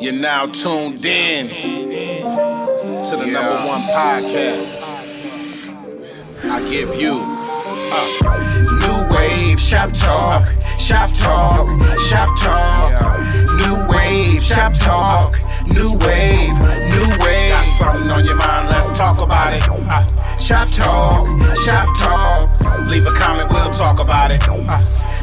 You're now tuned in to the number one podcast. I give you new wave shop talk, shop talk, shop talk. New wave shop talk, new wave, new wave. Got something on your mind? Let's talk about it. Shop talk, shop talk. Leave a comment, we'll talk about it.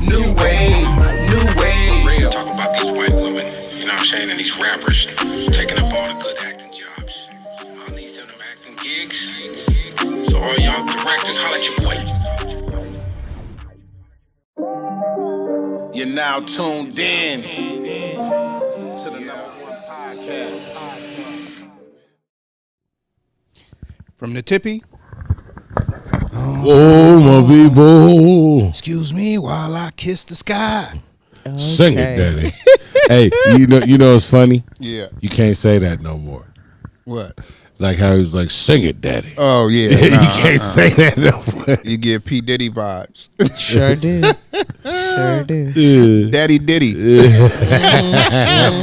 New wave, new wave. Talk about these white women, you know what I'm saying, and these rappers taking up all the good acting jobs. All these them acting gigs. So all y'all directors, holla at your boy. You're now tuned in to the number one podcast. From the tippy. Oh, my people. Excuse me while I kiss the sky. Okay. Sing it, daddy. Hey, you know it's funny? Yeah. You can't say that no more. What? Like how he was like, sing it, daddy. Oh, yeah. You can't say that no more. You give P. Diddy vibes. Sure do. Sure do. Yeah. Daddy Diddy.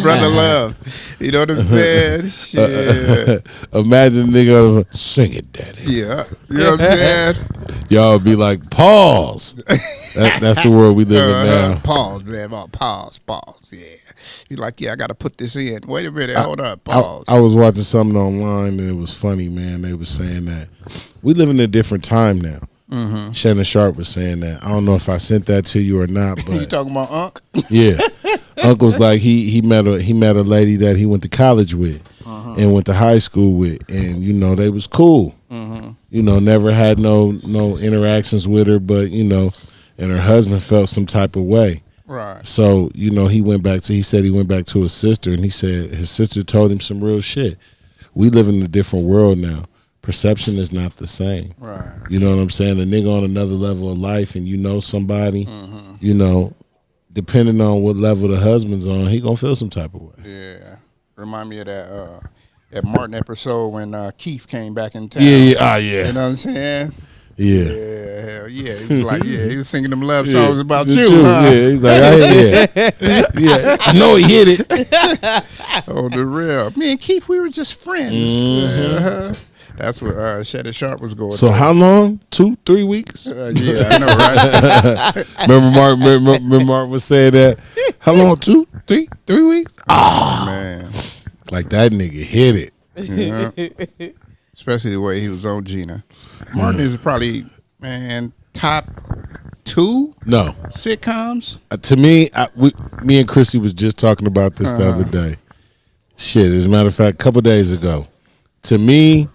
Brother Love. You know what I'm saying? Shit. Imagine a nigga, sing it, daddy. Yeah. You know what I'm saying? Y'all be like, pause. That's the world we live in now. Pause, man. Pause. Yeah. You're like, yeah, I got to put this in. Wait a minute. Hold up. Pause. I was watching something online, and it was funny, man. They were saying that we live in a different time now. Mm-hmm. Shannon Sharp was saying that. I don't know if I sent that to you or not, but you talking about Unc? Yeah, Uncle's like he met a lady that he went to college with and went to high school with, and they was cool. Never had no interactions with her, but and her husband felt some type of way. Right. So he went back to his sister, and he said his sister told him some real shit. We live in a different world now. Perception is not the same. Right. You know what I'm saying? A nigga on another level of life, and somebody, depending on what level the husband's on, he gonna feel some type of way. Yeah. Remind me of that Martin episode when Keith came back in town. Yeah. You know what I'm saying? Yeah. Yeah, hell yeah. He was like, he was singing them love songs about you, huh? Yeah, he's like, yeah. I know he hit it. Oh, the real. Me and Keith, we were just friends. That's what Shannon Sharp was going So through. how long? 2-3 weeks? Yeah, I know, right? Remember Mark was saying that? How long? 2-3 weeks? Oh, man. Like that nigga hit it. Yeah. Especially the way he was on Gina. Martin is probably, top 2 sitcoms. To me, me and Chrissy was just talking about this the other day. Shit, as a matter of fact, a couple days ago. To me,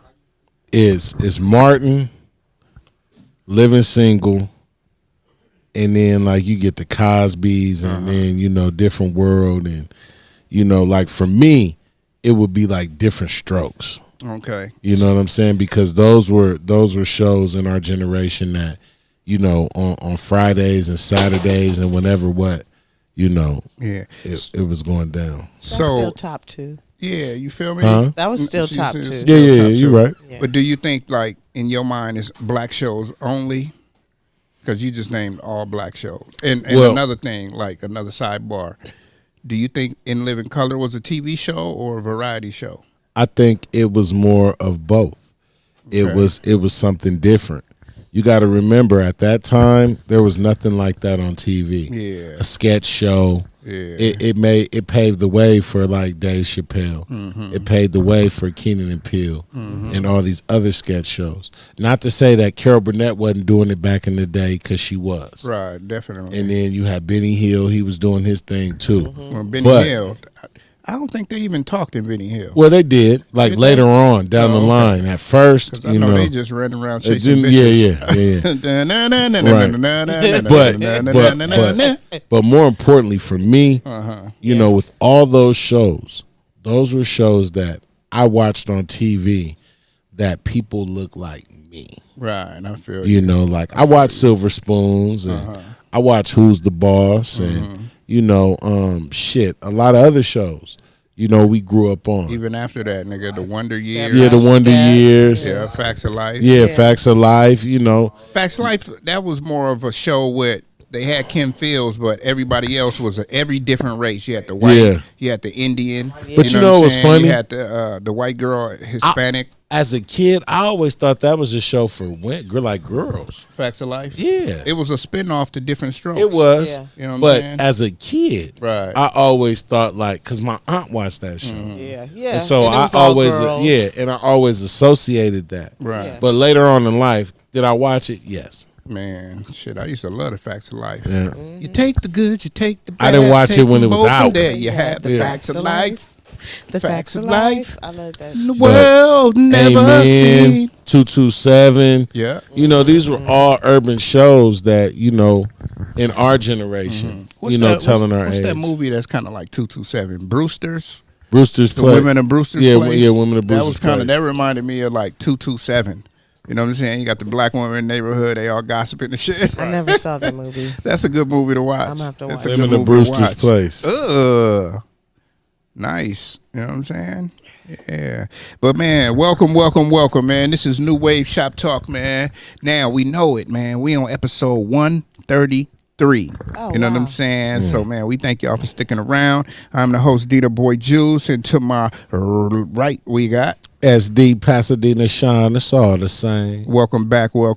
is Martin, Living Single, and then like you get the Cosbys, and then Different World, and like for me, it would be like Different Strokes. Okay. You know what I'm saying? Because those were shows in our generation that, on Fridays and Saturdays and whenever it was going down. That's still top 2. Yeah, you feel me? Huh? That was still top 2. Yeah, you're right. Yeah. But do you think, like, in your mind, it's black shows only? Because you just named all black shows. And another thing, like another sidebar, do you think In Living Color was a TV show or a variety show? I think it was more of both. Okay. It was something different. You got to remember, at that time, there was nothing like that on TV. Yeah. A sketch show. Yeah. It paved the way for like Dave Chappelle. It paved the way for Keenan and Peele and all these other sketch shows. Not to say that Carol Burnett wasn't doing it back in the day, because she was. Right, definitely. And then you had Benny Hill. He was doing his thing too. Well, Benny Hill, I don't think they even talked in Benny Hill. Well, they did. Like later on down the line. At first, I know they just ran around chasing bitches. Yeah. But more importantly for me, with all those shows, those were shows that I watched on TV that people look like me. Right, I feel like I watched Silver Spoons, and I watched Who's the Boss, and a lot of other shows. We grew up on. Even after that, nigga, the Wonder Years. Yeah, the Wonder Years. Yeah, Facts of Life. Yeah, Facts of Life, Facts of Life, that was more of a show with they had Kim Fields, but everybody else was every different race. You had the white, Yeah. you had the Indian. But you what know I'm what's saying? funny? You had the white girl, Hispanic. As a kid, I always thought that was a show for like girls. Facts of Life. Yeah. It was a spinoff to Different Strokes. It was. Yeah. You know what I'm but saying? as a kid, Right. I always thought like, because my aunt watched that show. Yeah, yeah. And so it I was all always, girls. and I always associated that. Right. Yeah. But later on in life, did I watch it? Yes. Man, shit, I used to love the Facts of Life. Yeah. You take the good, you take the bad. I didn't watch take it when them it was both, out. and there you have the Yeah. Facts of Life. The facts of life. I love that. The world never Amen, seen. 227. Yeah. You know, these were all urban shows that, you know, in our generation, telling our what's age. that movie that's kind of like 227? Brewster's? Brewster's The Place. Women of Brewster's yeah, Place? Yeah, Women of Brewster's That was kind of, Place. that reminded me of like 227. You know what I'm saying? You got the black women in the neighborhood, they all gossiping and shit. I never saw that movie. That's a good movie to watch. I'm gonna have to That's watch a it. good Women of movie to Brewster's watch. Place. Nice. You know what I'm saying? Yeah. But man, welcome, man. This is New Wave Shop Talk, man. Now we know it, man. We on episode 133. Oh, You know what wow. I'm saying? So man, we thank y'all for sticking around. I'm the host, Dita Boy Juice, and to my right we got SD Pasadena Sean. It's all the same. welcome back. Oh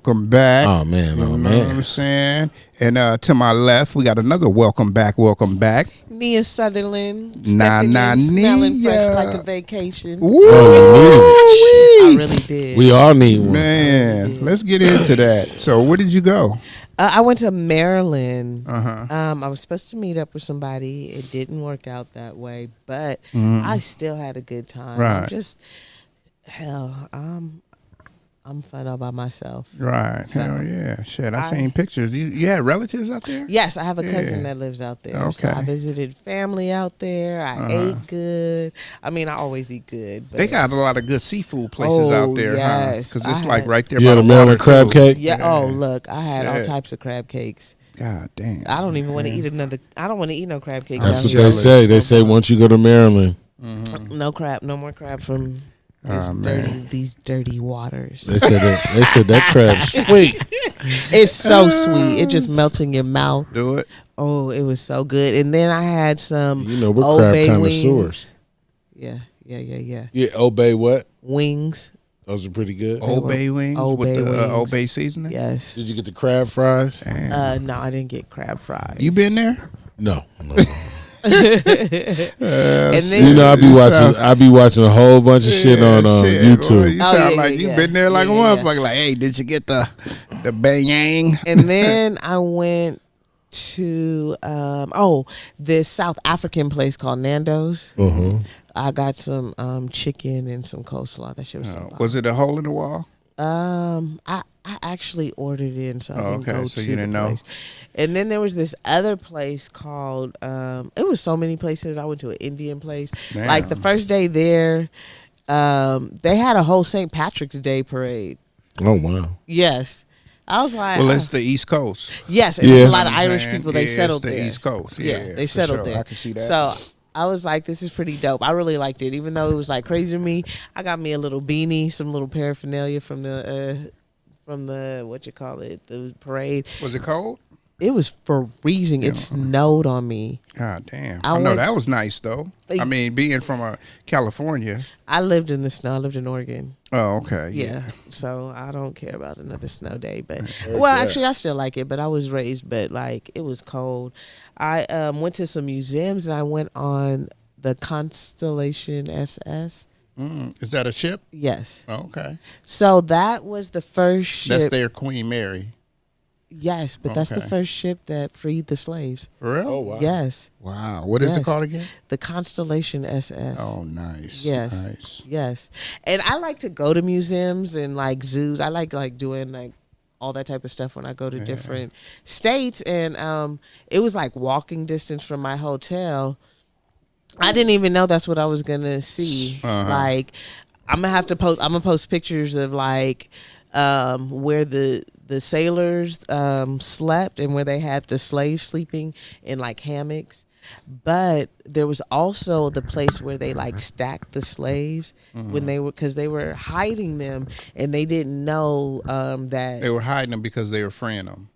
man, You oh know what I'm man. saying? And to my left, we got another welcome back. Nia Sutherland. Nah, stepping nah, in, smelling Nia. fresh like a vacation. Woo! I really did. We all need one. Man, let's get into that. So, where did you go? I went to Maryland. Uh-huh. I was supposed to meet up with somebody. It didn't work out that way, but I still had a good time. Right. I'm fun all by myself. Right. So, Hell yeah. Shit, I seen pictures. You had relatives out there? Yes, I have a cousin Yeah. that lives out there. So Okay. I visited family out there. I ate good. I mean, I always eat good. But They got a lot of good seafood places out there, yes. Because it's I like had- right there You by had the a Maryland water, crab too. cake? yeah. Oh, look, I had all Shit. types of crab cakes. God damn. I don't even want to eat another. I don't want to eat no crab cake. That's down what here. they say. They say once you go to Maryland, No crab. No more crab from man. these dirty waters. they said that crab's sweet. It's so sweet. It just melts in your mouth. Do it. Oh, it was so good. And then I had some You know, we're Old crab Bay connoisseurs. wings. Yeah. Yeah, Obey what? Wings. Those are pretty good. Old Bay wings Old with Bay the wings. Old Bay seasoning? Yes. Did you get the crab fries? Damn. No, I didn't get crab fries. You been there? No. and then You know, I be watching a whole bunch of shit on Shit, boy, YouTube. you Oh, sound yeah, like yeah, you yeah. been there like Yeah, a yeah, motherfucker. Like, hey, did you get the bang? and then I went to this South African place called Nando's. Uh-huh. I got some chicken and some coleslaw. That shit was so bomb. Was it a hole in the wall? I actually ordered in, so I Oh, didn't okay, go so to you the didn't know. place. And then there was this other place called it was so many places. I went to an Indian place. Damn. Like the first day there, they had a whole St. Patrick's Day parade. Oh wow. Yes. I was like, Well, it's the East Coast. yes, it was Yeah. a lot of You know what I'm Irish saying? people. They Yeah, settled it's the there. East Coast. Yeah, they for settled sure. there. I can see that. So I was like, this is pretty dope. I really liked it, even though it was like crazy to me. I got me a little beanie, some little paraphernalia from the what you call it, the parade. Was it cold? It was freezing. It snowed on me. God damn. I I know went- that was nice though. I mean, being from California. I lived in the snow. I lived in Oregon. Oh, okay. Yeah. So I don't care about another snow day. But well, actually, I still like it. But I was raised, but like it was cold. I went to some museums and I went on the Constellation SS. Is that a ship? Yes. Oh, okay. So that was the first ship. That's their Queen Mary. Yes, but that's the Okay. first ship that freed the slaves. For real? Oh wow. Yes. Wow. What is Yes. it called again? The Constellation SS. Oh, nice. Yes. Nice. Yes. And I like to go to museums and like zoos. I like doing like all that type of stuff when I go to different states. And it was like walking distance from my hotel. I didn't even know that's what I was gonna see. Like I'm gonna post pictures of like where the sailors slept and where they had the slaves sleeping in like hammocks. But there was also the place where they like stacked the slaves when because they were hiding them and they didn't know that They were hiding them because they were freeing them.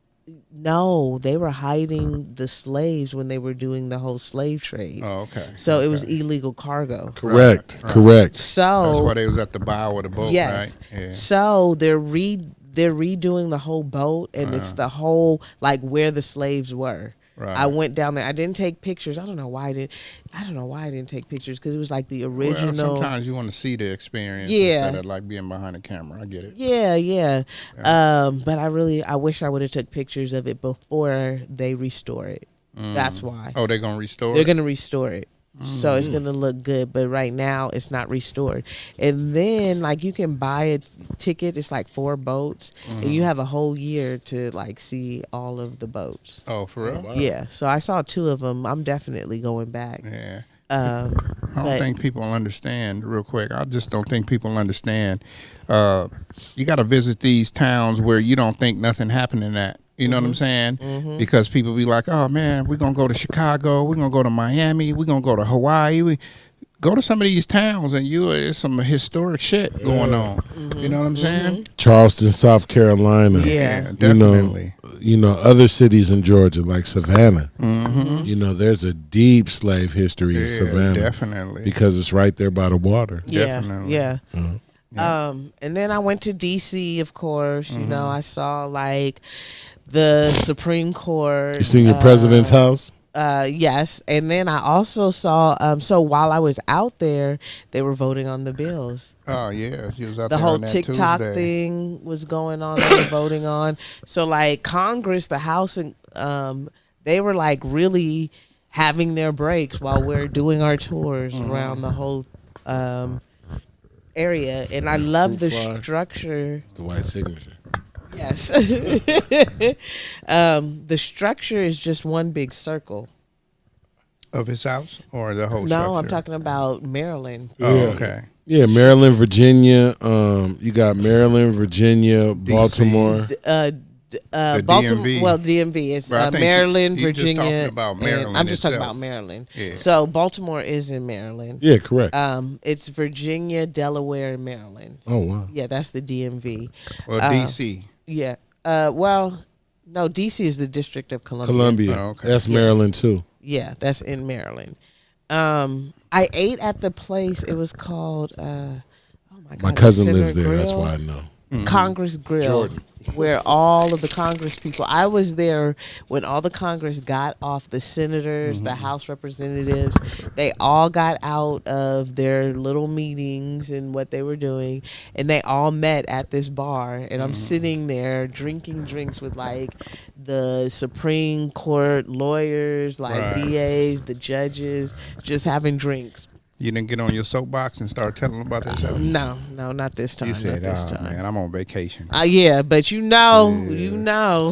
No, they were hiding the slaves when they were doing the whole slave trade. Oh, okay. So it was illegal cargo. Correct. Right. Correct. So That's why they was at the bow of the boat, yes. right? Yeah. So they're redoing the whole boat, and it's the whole like where the slaves were. Right. I went down there. I didn't take pictures. I don't know why I didn't take pictures, because it was like the original. Well, sometimes you want to see the experience Yeah. instead of like being behind the camera. I get it. Yeah. But I wish I would have took pictures of it before they restore it. That's why. Oh, they're gonna restore They're it? going to restore it. So it's going to look good, but right now it's not restored. And then like you can buy a ticket. It's like 4 boats, and you have a whole year to like see all of the boats. Oh, for real? Yeah. So I saw 2 of them. I'm definitely going back. Yeah. Um, I don't think people understand, real quick. I just don't think people understand. You got to visit these towns where you don't think nothing happening at. You know what I'm saying? Because people be like, oh, man, we're going to go to Chicago. We're going to go to Miami. We're going to go to Hawaii. Go to some of these towns, and there's some historic shit going on. You know what I'm saying? Charleston, South Carolina. Yeah. Definitely. You know, other cities in Georgia like Savannah. You know, there's a deep slave history in Savannah. Definitely. Because it's right there by the water. Yeah. Definitely. Yeah. And then I went to DC, of course. You know, I saw like the Supreme Court. You seen your president's house? Yes. And then I also saw, so while I was out there, they were voting on the bills. Oh, yeah. She was out The there whole on that TikTok Tuesday. thing was going on. They were voting on. So like Congress, the House, and they were like really having their breaks while we're doing our tours around the whole area. And I love the Fruit fly. structure. The white signature. Yes. The structure is just one big circle. Of his house or the whole No, structure? I'm talking about Maryland. Oh, Yeah. okay. Yeah, Maryland, Virginia. You got Maryland, Virginia, Baltimore. Baltimore, DMV. well, DMV is But I think Maryland, you're just Virginia. talking about and Maryland I'm just talking itself. about Maryland. Yeah. So Baltimore is in Maryland. Yeah, correct. It's Virginia, Delaware, and Maryland. Oh wow. Yeah, that's the DMV. Or D.C. Yeah. Well, no, DC is the District of Columbia. Columbia. Oh, okay. That's Maryland too. Yeah, that's in Maryland. I ate at the place. It was called. Oh my God, My cousin Center lives there. Grill? That's why I know. Congress Grill, Jordan. where all of the Congress people. I was there when all the Congress got off. The senators, the House representatives, they all got out of their little meetings and what they were doing, and they all met at this bar. And I'm sitting there drinking drinks with like the Supreme Court lawyers, like Right. DAs, the judges, just having drinks. You didn't get on your soapbox and start telling them about yourself? No, not this time. You said, not this oh, time. man, I'm on vacation. Yeah, but you know.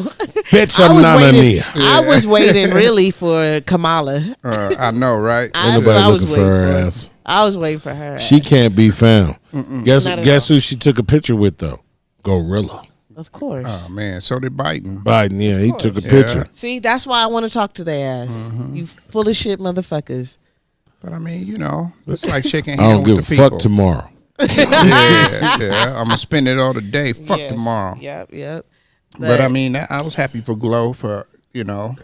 Bitch, I I'm was not a waiting- Nia. I was waiting really for Kamala. I know, right? That's Ain't what I nobody was looking for waiting her for. ass. I was waiting for her. She can't be found. Guess Not at guess all. who she took a picture with though? Gorilla. Of course. Oh, man, so did Biden. Biden, yeah, he took a Yeah. picture. See, that's why I want to talk to their ass. You full of shit motherfuckers. But, I mean, you know, it's like shaking I hands don't give a with the people. fuck tomorrow. yeah. I'm going to spend it all today. Fuck Yes. tomorrow. Yep. But I mean, I was happy for Glow for, you know,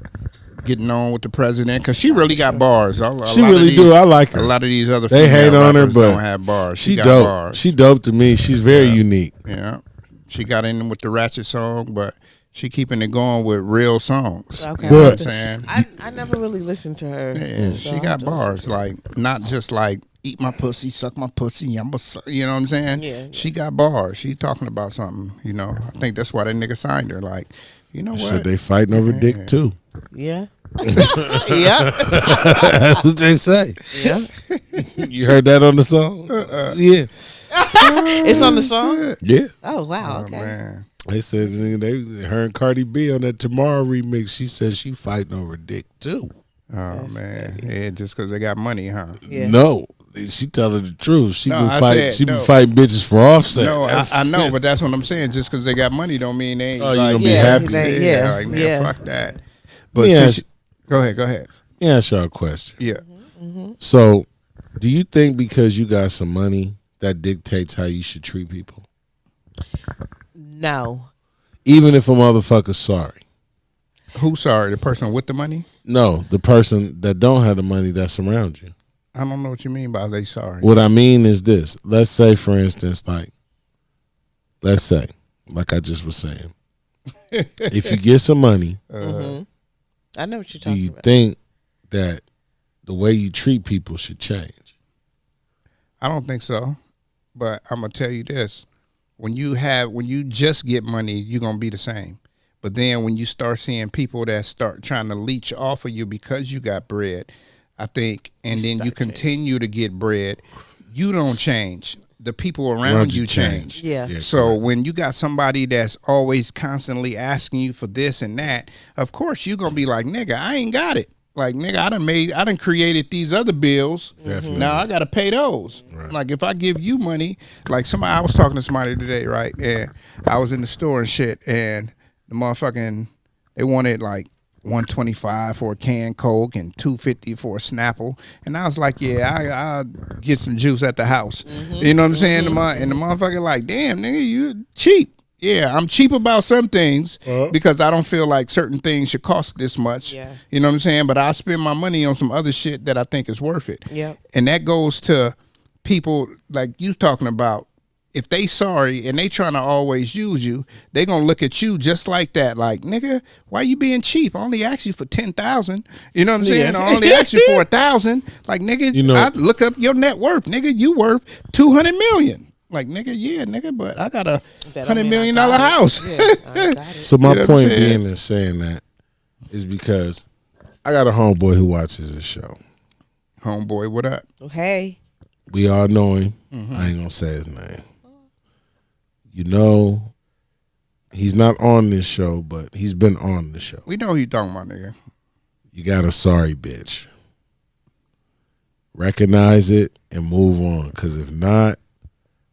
getting on with the president because she really got bars. She really do. I like her. A lot of these other They hate female on her, rappers but don't have bars. She got dope. bars. She dope to me. She's very unique. Yeah, she got in with the ratchet song, but she keeping it going with real songs. Okay. You know what I'm But- saying? I never really listened to her. Yeah, so she I'll got have to listen bars, to her. like not just like eat my pussy, suck my pussy. You know what I'm saying? Yeah. She got bars. She talking about something. You know, I think that's why that nigga signed her. Like, you know what? So they fighting over dick too. Yeah. yeah. That's what they say. Yeah. You heard that on the song? Yeah. It's on the song? Yeah. Oh, wow. Oh, Okay. man. They said her and Cardi B on that Tomorrow remix. She said she fighting over dick too. Oh man, yeah, just because they got money, huh? Yeah. No, she telling the truth. She No, been I fighting. said She been no. fighting bitches for Offset. No, That's- I know, but that's what I'm saying. Just because they got money don't mean they ain't Oh, you like, gonna be Yeah, happy. they- yeah, yeah, like, man, yeah. fuck that. But Yeah, since go ahead. Yeah, ask y'all a question. Yeah, So, do you think because you got some money that dictates how you should treat people, No. even if a motherfucker's sorry? Who's sorry? The person with the money? No, the person that don't have the money that's around you. I don't know what you mean by they sorry. What I mean is this. Let's say, for instance, like I just was saying, if you get some money, I know what you're do talking you about. think that the way you treat people should change? I don't think so. But I'm gonna tell you this: when you just get money, you're gonna be the same. But then when you start seeing people that start trying to leech off of you because you got bread, I think, and then you continue to get bread, you don't change. The people around you change. Yeah. So when you got somebody that's always constantly asking you for this and that, of course you're gonna be like, nigga, I ain't got it. Like, nigga, I done created these other bills. Definitely. Now I gotta pay those. Right. Like if I give you money, like I was talking to somebody today, right? And I was in the store and shit, and the motherfucking they wanted like $125 for a can Coke and $250 for a Snapple, and I was like, yeah, I'll get some juice at the house. You know what I'm saying? And the motherfucker like, damn, nigga, you cheap. Yeah, I'm cheap about some things because I don't feel like certain things should cost this much. Yeah. You know what I'm saying? But I spend my money on some other shit that I think is worth it. Yep. And that goes to people like you talking about. If they sorry and they trying to always use you, they gonna look at you just like that. Like, nigga, why you being cheap? I only asked you for 10,000. You know what I'm saying? I only asked you for 1,000. Like, nigga, You know- I look up your net worth. Nigga, you worth 200 million. Like, nigga, yeah, nigga, but I got a That don't $100 mean million I got it. house. Yeah, I got it. So my You know what I'm point saying? being in saying that is because I got a homeboy who watches this show. Homeboy, what up? Well, hey. We all know him. I ain't gonna say his name. You know, he's not on this show, but he's been on the show. We know who you talking about, nigga. You got a sorry bitch. Recognize it and move on. Because if not,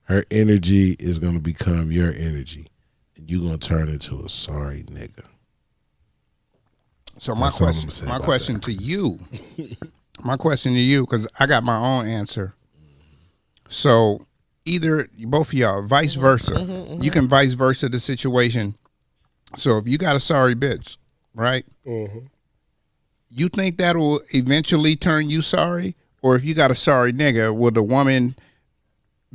her energy is going to become your energy. And you're going to turn into a sorry nigga. So my That's all I'm question, gonna say my about question that. to you, my question to you, because I got my own answer. So either both of y'all, vice versa, you can vice versa the situation. So if you got a sorry bitch, right? You think that will eventually turn you sorry, or if you got a sorry nigga, will the woman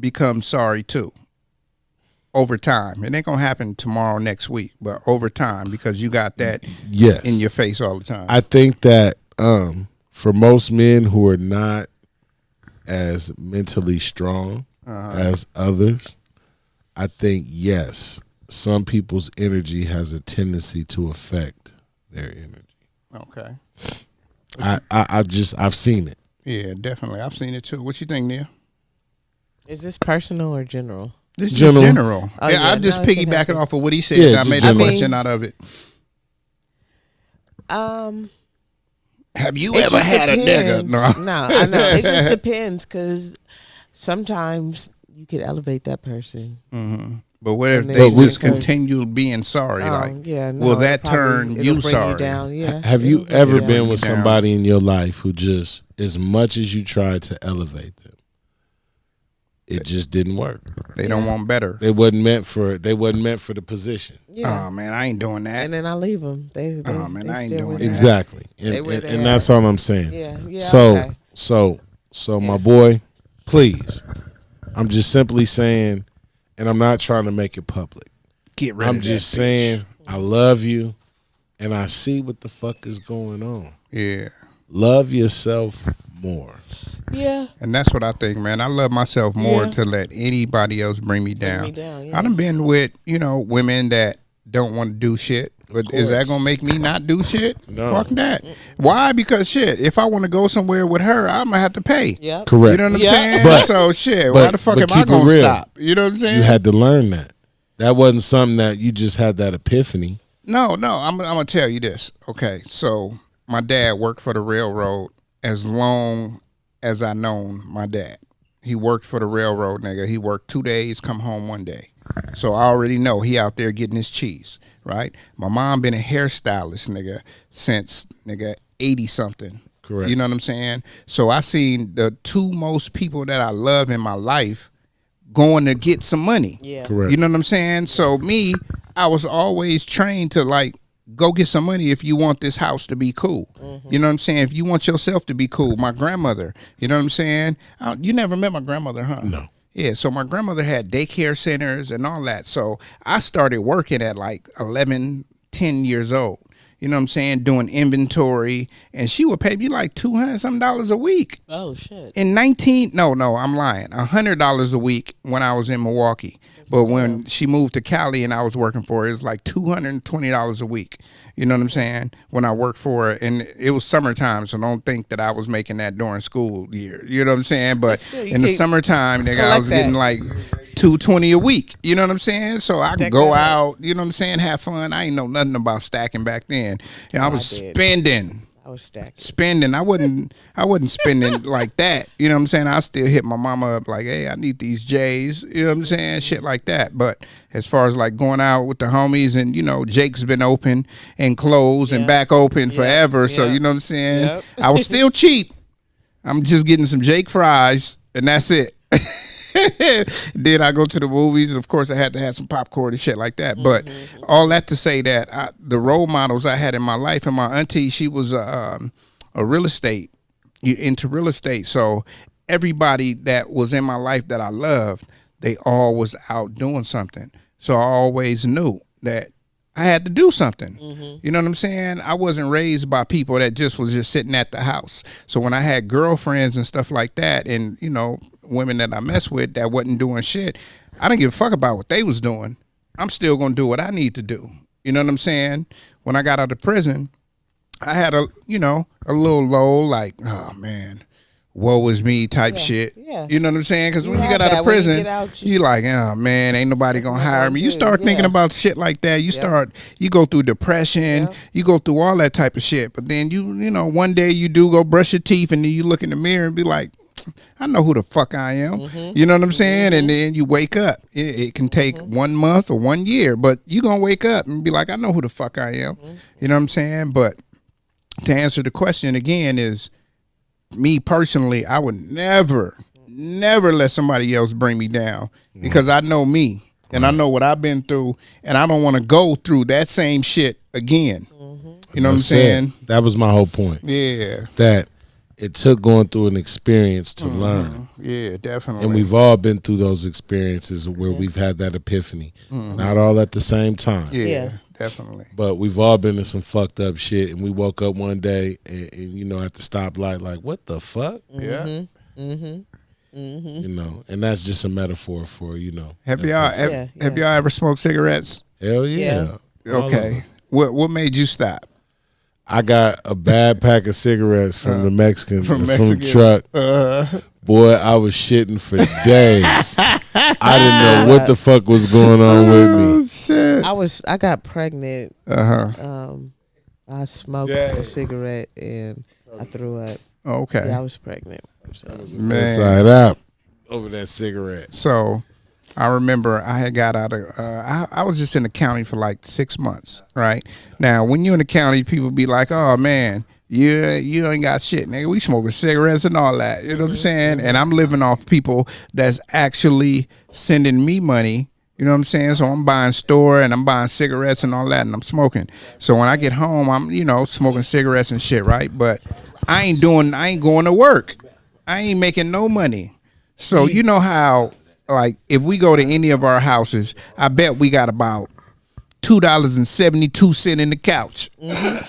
become sorry too? Over time, it ain't gonna happen tomorrow, next week, but over time because you got that Yes. in your face all the time. I think that for most men who are not as mentally strong as others, I think, yes, some people's energy has a tendency to affect their energy. Okay. I've seen it. Yeah, definitely. I've seen it too. What you think, Nia? Is this personal or general? This is General. just general. Oh, yeah, yeah, I'm just no, it can piggybacking happen. off of what he said. Yeah, I just made a general. question out of it. Have you It ever just had a nigga? depends. No. No, I know. It just depends because sometimes you could elevate that person. But what if And they then just you can- continue being sorry? Yeah, no, will that it'll probably- turn it'll you bring sorry? You down. Yeah. Have it'll you bring ever down. been with down. somebody in your life who just, as much as you tried to elevate them, it just didn't work? They don't want better. They wasn't meant for the position. Yeah. Oh man, I ain't doing that. And then I leave them. They Oh, man, they I ain't still doing with that. that. Exactly. They And, where and, they and at. that's all I'm saying. Yeah. Yeah. So okay. so my boy, please. I'm just simply saying, and I'm not trying to make it public. Get rid I'm of that just bitch. saying I love you and I see what the fuck is going on. Yeah. Love yourself more. Yeah. And that's what I think, man. I love myself more Yeah. to let anybody else bring me down. me down, yeah. I done been with, women that don't want to do shit. But is that gonna make me not do shit? No. Fuck that. Why? Because shit, if I want to go somewhere with her, I'm gonna have to pay. Yep. Correct. You know what I'm Yeah. saying? But- So shit, why the fuck am I keep it gonna real. stop? You know what I'm saying? You had to learn that. That wasn't something that you just had that epiphany. No, I'm gonna tell you this. Okay, so my dad worked for the railroad as long as I known my dad. He worked for the railroad, nigga. He worked 2 days, come home 1 day. So I already know he out there getting his cheese, right? My mom been a hairstylist, nigga, since nigga 80 something. Correct. You know what I'm saying? So I seen the two most people that I love in my life going to get some money. Yeah. Correct. You know what I'm saying? So me, I was always trained to like go get some money if you want this house to be cool. You know what I'm saying? If you want yourself to be cool. My grandmother, you know what I'm saying? You never met my grandmother, huh? No. Yeah, so my grandmother had daycare centers and all that. So I started working at like 11, 10 years old. You know what I'm saying? Doing inventory. And she would pay me like $200 a week. Oh, shit. I'm lying. $100 a week when I was in Milwaukee. But when she moved to Cali and I was working for her, it was like $220 a week. You know what I'm saying? When I worked for her, and it was summertime, so don't think that I was making that during school year. You know what I'm saying? But still, in the summertime, nigga, I was getting like $220 a week. You know what I'm saying? So I could go out. You know what I'm saying? Have fun. I ain't know nothing about stacking back then. You know, I was spending. I was stacking. Spending. I wasn't spending like that. You know what I'm saying? I still hit my mama up like, hey, I need these J's. You know what I'm saying? Shit like that. But as far as like going out with the homies and, you know, Jake's been open and closed and back open forever. So, you know what I'm saying? I was still cheap. I'm just getting some Jake fries and that's it. Then I go to the movies. Of course, I had to have some popcorn and shit like that. But all that to say that the role models I had in my life, and my auntie, she was a real estate, into real estate. So everybody that was in my life that I loved, they all was out doing something. So I always knew that I had to do something. You know what I'm saying? I wasn't raised by people that was just sitting at the house. So when I had girlfriends and stuff like that, and, you know, women that I messed with that wasn't doing shit, I didn't give a fuck about what they was doing. I'm still going to do what I need to do. You know what I'm saying? When I got out of prison, I had a little low, like, oh man, woe is me type shit. Yeah. You know what I'm saying? Because when you get out of prison, you like, oh man, ain't nobody gonna hire me. You start thinking about shit like that. You go through depression, you go through all that type of shit. But then you know, one day you do go brush your teeth and then you look in the mirror and be like, I know who the fuck I am. You know what I'm saying? And then you wake up. It can take 1 month or 1 year, but you gonna wake up and be like, I know who the fuck I am. You know what I'm saying? But to answer the question again is, me personally, I would never let somebody else bring me down because I know me and I know what I've been through and I don't want to go through that same shit again. You know what I'm saying? That was my whole point. Yeah. That it took going through an experience to learn. Yeah, definitely. And we've all been through those experiences where we've had that epiphany. Not all at the same time. Yeah. Definitely. But we've all been in some fucked up shit, and we woke up one day and you know, at the stoplight, like, what the fuck? Yeah. You know, and that's just a metaphor for, you know. Have y'all ever smoked cigarettes? Hell yeah. Okay. What made you stop? I got a bad pack of cigarettes from the Mexican from the truck. Boy, I was shitting for days. I didn't know what the fuck was going on with me. Shit. I got pregnant. I smoked a cigarette and I threw up. Okay. Yeah, I was pregnant. So. Inside out over that cigarette. So I remember I had got out of I was just in the county for like 6 months, right? Now when you're in the county, people be like, oh man, you ain't got shit, nigga. We smoking cigarettes and all that. You know what I'm saying? And I'm living off people that's actually sending me money. You know what I'm saying? So I'm buying store and I'm buying cigarettes and all that and I'm smoking. So when I get home, I'm, you know, smoking cigarettes and shit, right? But I ain't going to work. I ain't making no money. So you know how, like, if we go to any of our houses, I bet we got about $2.72 in the couch.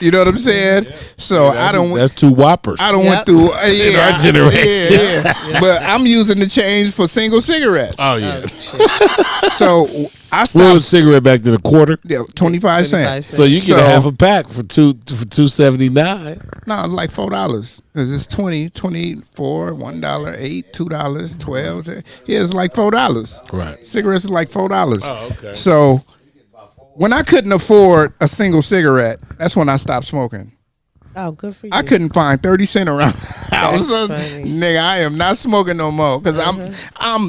You know what I'm saying? So that's 2 Whoppers. I don't went through in our generation. But I'm using the change for single cigarettes. Oh yeah. So I stopped. What was a cigarette back then? A quarter? Yeah, 25 cents. So you get a half a pack for $2.79. No, it's like $4. It's 20, 24, $1, $8, $2, 12. Yeah, it's like $4. Right. Cigarettes is like $4. Oh, okay. So when I couldn't afford a single cigarette, that's when I stopped smoking. Oh, good for you. I couldn't find 30 cents around the house. Funny. Nigga, I am not smoking no more because I'm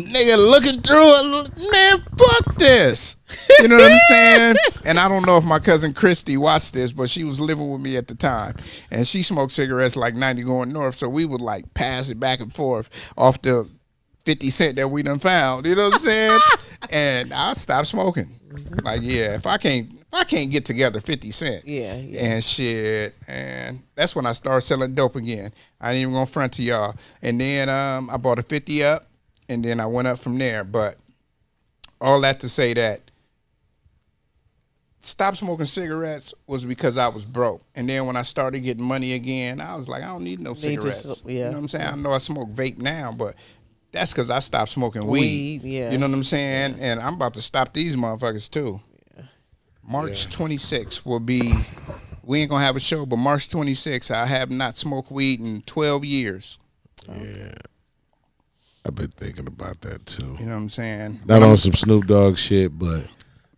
nigga looking through it. Man, fuck this. You know what I'm saying? And I don't know if my cousin Christy watched this, but she was living with me at the time. And she smoked cigarettes like 90 going north. So we would like pass it back and forth off the 50 cent that we done found. You know what I'm saying? And I stopped smoking. Like, yeah, if I can't I can't get together 50 Cent. Yeah. And shit. And that's when I started selling dope again. I ain't even gonna front to y'all. And then I bought a 50 up, and then I went up from there. But all that to say that stop smoking cigarettes was because I was broke. And then when I started getting money again, I was like, I don't need no cigarettes. You know what I'm saying? I know I smoke vape now, but that's because I stopped smoking weed. Yeah. You know what I'm saying? Yeah. And I'm about to stop these motherfuckers too. Yeah. March 26th will be, we ain't going to have a show, but March 26th, I have not smoked weed in 12 years. Yeah. I've been thinking about that too. You know what I'm saying? Not on some Snoop Dogg shit, but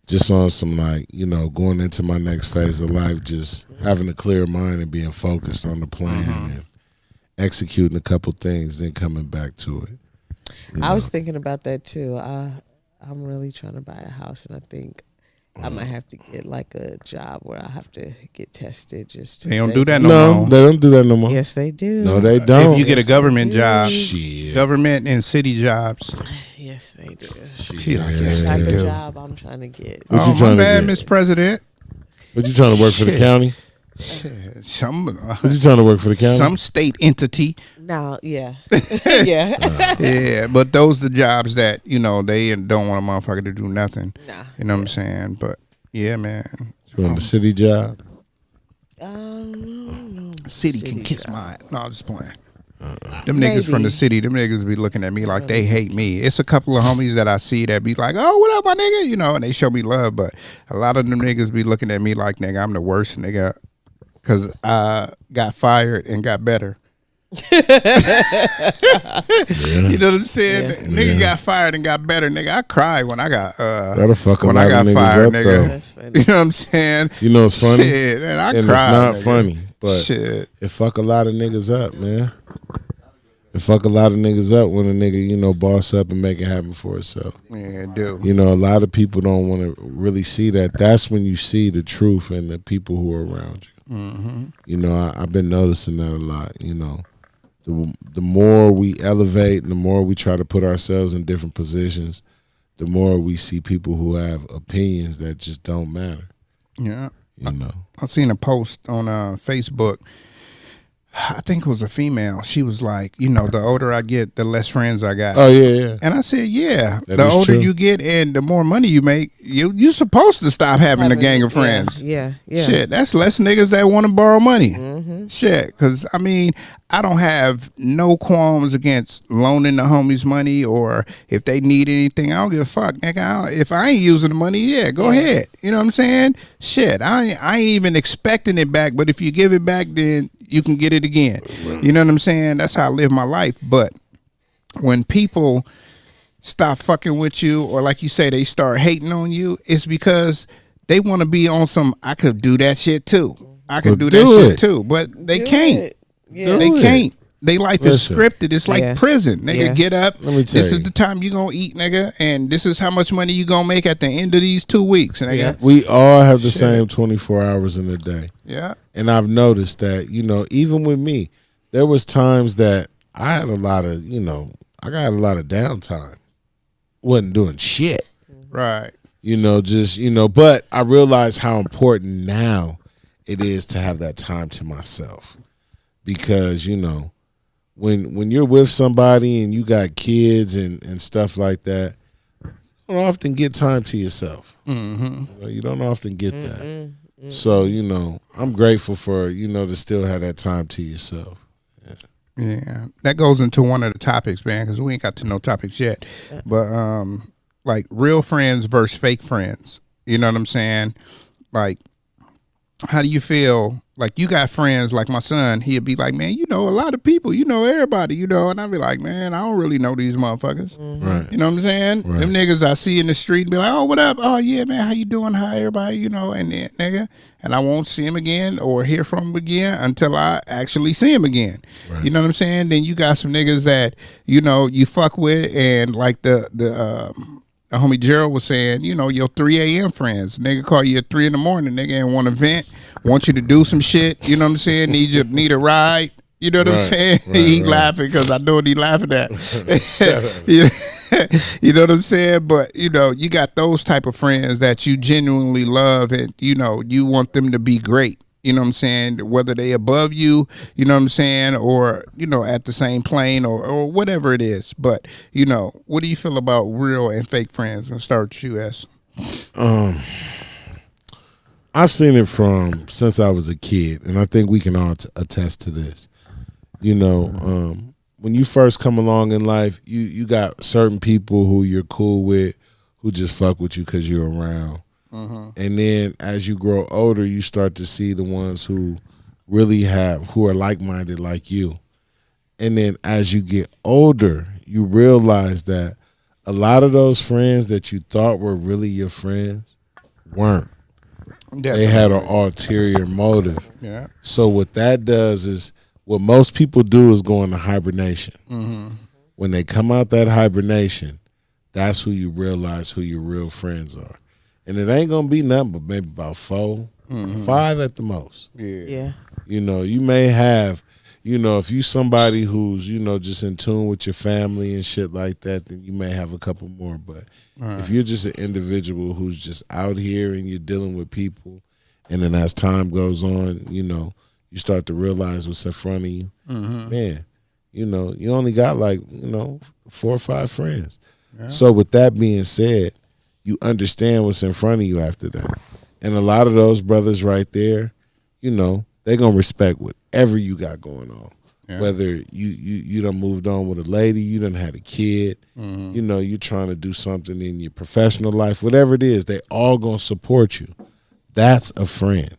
just on some, like, you know, going into my next phase of life, just having a clear mind and being focused on the plan and executing a couple things, then coming back to it. I was thinking about that too. I'm really trying to buy a house, and I think I might have to get like a job where I have to get tested. Just to they don't say- do that No, more. they don't do that no more. Yes, they do. No, they don't. If you get a government job, Shit. government and city jobs. Yes, they do. Shit, I Yeah. guess Type they of do. job I'm trying to get. What you Oh, trying my to bad, get? Miss President. What you trying to work for the Shit. county? Some What you trying to work for the county? some state entity. Now, yeah, yeah. Yeah, but those the jobs that, you know, they don't want a motherfucker to do nothing. Nah. You know what I'm saying? But yeah, man. You want the city job? No. City can kiss job. my. No, I'm just playing. Them niggas from the Maybe. city, them niggas be looking at me like they hate me. It's a couple of homies that I see that be like, oh, what up, my nigga? You know, and they show me love. But a lot of them niggas be looking at me like, nigga, I'm the worst nigga. Because I got fired and got better. You know what I'm saying? Yeah. Nigga got fired and got better. Nigga, I cried when I got That'll fuck a when lot I got of niggas fired, up, nigga. though. That's funny. You know what I'm saying? You know it's funny? Shit, and I And cried. it's not nigga. funny, but Shit. it fuck a lot of niggas up, man. It fuck a lot of niggas up when a nigga, you know, boss up and make it happen for himself. Yeah, dude. You know, a lot of people don't want to really see that. That's when you see the truth in the people who are around you. You know, I've been noticing that a lot. You know, the more we elevate and the more we try to put ourselves in different positions, the more we see people who have opinions that just don't matter. Yeah. You know, I seen a post on Facebook. I think it was a female. She was like, you know, the older I get, the less friends I got. oh yeah. And I said, yeah, That the is older true. you get and the more money you make, you supposed to stop having a gang of friends. Yeah. Shit, that's less niggas that want to borrow money. Shit, because, I mean, I don't have no qualms against loaning the homies money, or if they need anything, I don't give a fuck, nigga. If I ain't using the money, yeah, go ahead. You know what I'm saying? Shit, I ain't even expecting it back, but if you give it back, then you can get it again. You know what I'm saying? That's how I live my life. But when people stop fucking with you, or like you say, they start hating on you, it's because they want to be on some, I could do that shit too. I could Well, do that do shit it. too. But they Do can't. it. Yeah. They Do it. can't. They life Listen. is scripted. It's like Yeah. prison. Nigga, Yeah. get up. Let me tell This is you. the time you gonna eat, nigga. And this is how much money you gonna make at the end of these 2 weeks, nigga. Yeah. We all have the same 24 hours in a day. Yeah. And I've noticed that, you know, even with me, there was times that I had a lot of, you know, I got a lot of downtime. Wasn't doing shit. Right. You know, just, you know, but I realize how important now it is to have that time to myself. Because, you know, when you're with somebody and you got kids and stuff like that, you don't often get time to yourself. You know, you don't often get that. So, you know, I'm grateful for, you know, to still have that time to yourself. Yeah, that goes into one of the topics, man, because we ain't got to no topics yet. But like real friends versus fake friends. You know what I'm saying? Like, how do you feel? Like, you got friends like my son. He'd be like, man, you know a lot of people. You know everybody. You know, and I'd be like, man, I don't really know these motherfuckers. Right. You know what I'm saying? Right. Them niggas I see in the street be like, oh, what up? Oh, yeah, man, how you doing? Hi, everybody, you know, and then, nigga, and I won't see him again or hear from him again until I actually see him again. Right. You know what I'm saying? Then you got some niggas that, you know, you fuck with, and like the homie Gerald was saying, you know, your 3 a.m. friends. Nigga call you at 3 a.m, nigga, and want to vent, want you to do some shit, you know what I'm saying? Need a ride. You know what I'm Right, saying? right, He right. laughing because I know what he laughing at. Shut up. You know what I'm saying? But you know, you got those type of friends that you genuinely love, and you know, you want them to be great. You know what I'm saying? Whether they above you, you know what I'm saying, or you know, at the same plane, or whatever it is. But you know, what do you feel about real and fake friends? I'll start with you, S. I've seen it from since I was a kid, and I think we can all attest to this. You know, when you first come along in life, you got certain people who you're cool with, who just fuck with you because you're around. And then as you grow older, you start to see the ones who really who are like-minded like you. And then as you get older, you realize that a lot of those friends that you thought were really your friends weren't. They had an ulterior motive. Yeah. So what that does is, what most people do is go into hibernation. When they come out that hibernation, that's who you realize who your real friends are. And it ain't going to be nothing but maybe about 4, 5 at the most. Yeah. You know, you may have, you know, if you somebody who's, you know, just in tune with your family and shit like that, then you may have a couple more. But if you're just an individual who's just out here and you're dealing with people, and then as time goes on, you know, you start to realize what's in front of you. Man, you know, you only got like, you know, 4 or 5 friends. So with that being said, you understand what's in front of you after that. And a lot of those brothers right there, you know, they're going to respect whatever you got going on. Yeah. Whether you done moved on with a lady, you done had a kid, you know, you're trying to do something in your professional life, whatever it is, they all going to support you. That's a friend.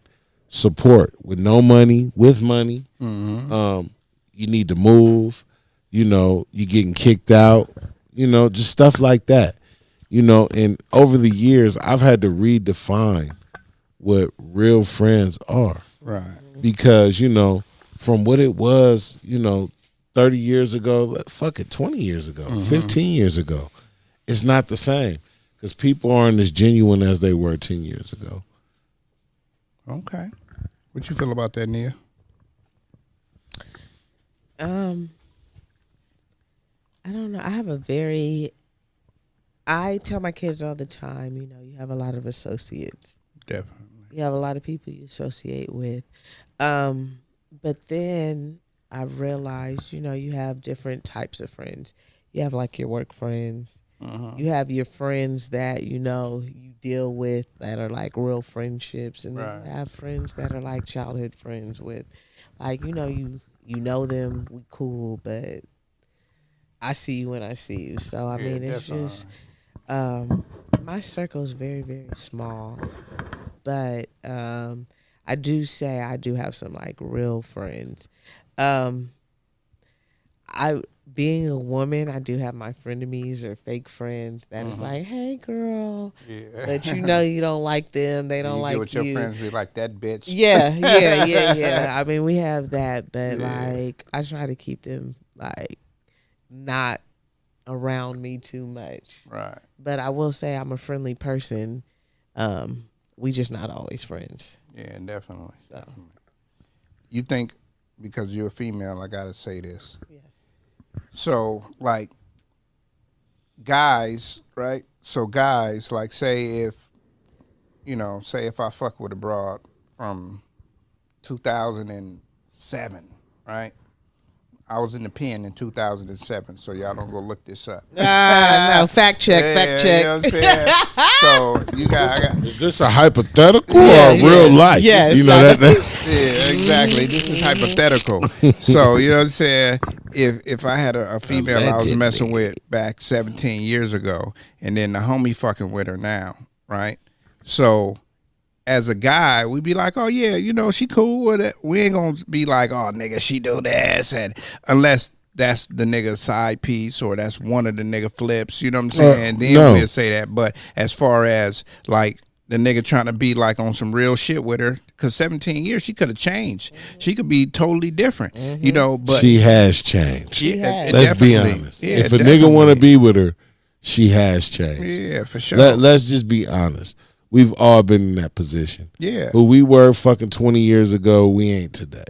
Support with no money, with money. You need to move, you know, you getting kicked out, you know, just stuff like that. You know, and over the years, I've had to redefine what real friends are. Right. Because, you know, from what it was, you know, 30 years ago, 20 years ago, 15 years ago, it's not the same. Because people aren't as genuine as they were 10 years ago. Okay. What you feel about that, Nia? I don't know. I tell my kids all the time, you know, you have a lot of associates. Definitely. You have a lot of people you associate with. But then I realized, you know, you have different types of friends. You have like your work friends. You have your friends that, you know, you deal with that are like real friendships. And then you have friends that are like childhood friends with, like, you know, you know them, we cool, but I see you when I see you. So, I mean, it's definitely. just, my circle is very, very small. But I do say I do have some like real friends. Being a woman, I do have my frenemies or fake friends that is like, hey girl, but you know you don't like them, they don't like you. Get with your friends, be like that bitch. Yeah. I mean, we have that, but like I try to keep them like not around me too much. Right. But I will say I'm a friendly person. We just not always friends. Yeah, definitely. So. Definitely. You think because you're a female, I gotta say this. Yes. So like guys, right? So guys, like say if I fuck with a broad from 2007, right? I was in the pen in 2007, so y'all don't go look this up. No, fact check. You know what I'm saying? So you got. Is this a hypothetical or real life? Yes. You know that. Yeah, exactly. This is hypothetical. So you know what I'm saying? If I had a female I was messing with back 17 years ago, and then the homie fucking with her now, right? So as a guy, we'd be like, oh yeah, you know, she cool with it. We ain't gonna be like, oh nigga, she do this, and unless that's the nigga side piece or that's one of the nigga flips, you know what I'm saying? Then we'll say that. But as far as like the nigga trying to be like on some real shit with her, because 17 years she could have changed. She could be totally different, you know. But she has changed. Let's be honest. Yeah, if a nigga want to be with her, she has changed. Yeah, for sure. Let's just be honest. We've all been in that position. Yeah. Who we were fucking 20 years ago, we ain't today.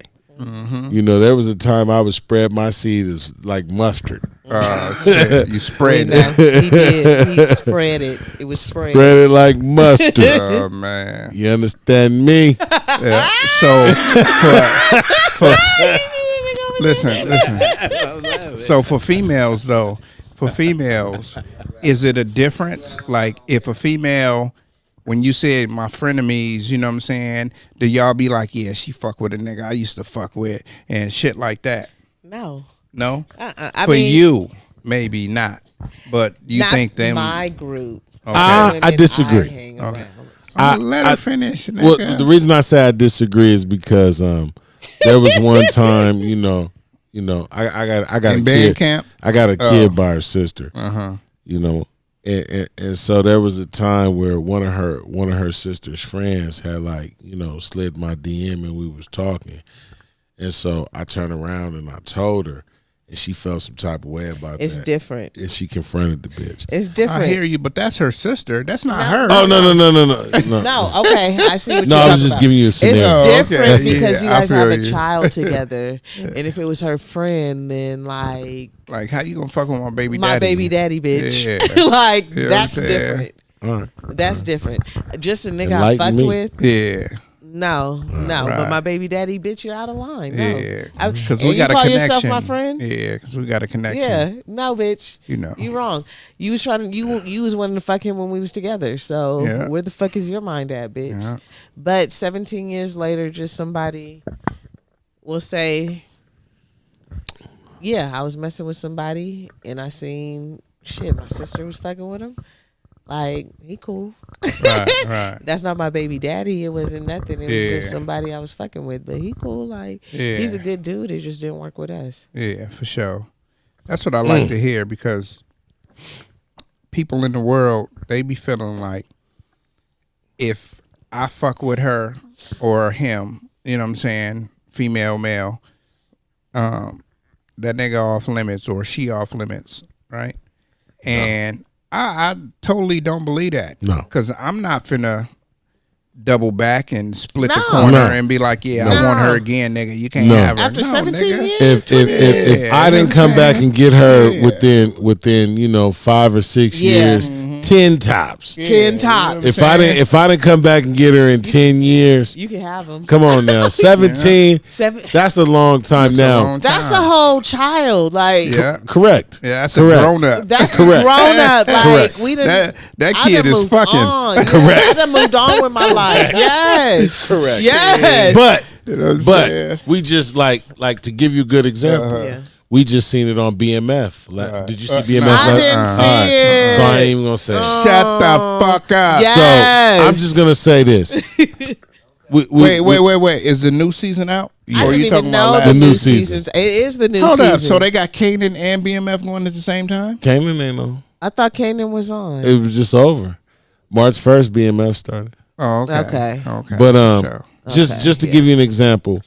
You know, there was a time I would spread my seed as like mustard. Shit, you spread No, it. he did. He spread it. It was spread. Spread it like mustard. Oh man. You understand me? Yeah. So for listen. So for females though, is it a difference? Like if a female, when you said my frenemies, you know what I'm saying? Do y'all be like, yeah, she fuck with a nigga I used to fuck with and shit like that? No. No? I For mean, you, maybe not. But you not think them my group. Okay. I Women disagree. hang Okay. around. Let her finish. Nigga. Well, the reason I say I disagree is because there was one time, you know, I got In a band kid. camp? I got a kid by her sister. Uh-huh. You know, and so there was a time where one of her sister's friends had like, you know, slid my DM and we was talking, and so I turned around and I told her, and she felt some type of way about It's that. different. And she confronted the bitch. It's different. I hear you, but that's her sister. That's not No. her. Oh no. No, okay, I see what No, you're I talking was just about. giving you a It's scenario. Oh, different okay. because Yeah, you I guys feel have a you. child together, and if it was her friend, then like Like, how you gonna fuck with my baby my daddy? baby daddy bitch, Yeah. like You know what I'm that's saying? different. All right. That's different. Just a nigga I Enlighten fucked me. with. Yeah. No. But Right. my baby daddy bitch, you're out of line. No. Yeah. I- Because and we got you a call connection. yourself my friend? Yeah, because we got a connection. Yeah, no, bitch. You know. You wrong. You was trying to you was wanting to fuck him when we was together. So Yeah. where the fuck is your mind at, bitch? Yeah. But 17 years later, just somebody will say, yeah, I was messing with somebody and I seen shit. My sister was fucking with him. Like, he cool. Right. That's not my baby daddy. It wasn't nothing. It was Yeah. just somebody I was fucking with. But he cool. Like, Yeah. he's a good dude. It just didn't work with us. Yeah, for sure. That's what I like to hear because people in the world, they be feeling like if I fuck with her or him, you know what I'm saying, female, male, that nigga off limits or she off limits, right? And I totally don't believe that. No. Because I'm not finna double back and split the No. corner No. and be like, yeah, No. I want her again, nigga. You can't No. have her. After No, 17 nigga. years? If I Yeah, didn't come back and get her Yeah. within you know 5 or 6 Yeah. years, 10 tops. 10 tops. If I didn't come back and get her in 10 years, You can have him. come on now, 17. Seven. That's a long time That's a now. long That's a time. whole child. Like, Yeah. Correct. Yeah, that's a Correct. grown up. that's Correct. grown up. Like, Correct. we done, That I kid done is moved fucking. on. Yeah, Correct. I done moved on with my life. Yes. Correct. Yes. But You know what I'm saying? we just like to give you a good example. Yeah. We just seen it on BMF. Did you see BMF? no. I didn't see All right. it. So I ain't even gonna say it. Shut the fuck up. Yeah. So Yes. I'm just gonna say this. Wait. Is the new season out? I Or didn't you even talking know about the last- new new season. season. It is the new Hold season. up. So they got Kanan and BMF going at the same time? Kanan ain't no. I thought Kanan was on. It was just over. March 1st, BMF started. Oh, okay. Okay. But Sure. just to give you an example,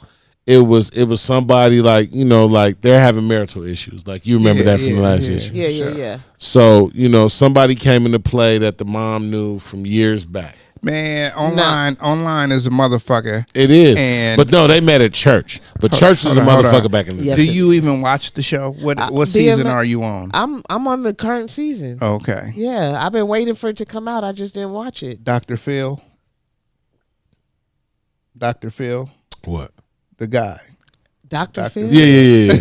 it was somebody like, you know, like they're having marital issues. Like you remember that from the last issue. Yeah. So, you know, somebody came into play that the mom knew from years back. Man, online is a motherfucker. It is. And- but no, they met at church. But church was a hold on. motherfucker back in the Yes. day. Do you even watch the show? What season BMF are you on? I'm on the current season. Okay. Yeah, I've been waiting for it to come out. I just didn't watch it. Dr. Phil, What? the guy. Dr. Phil? Yeah.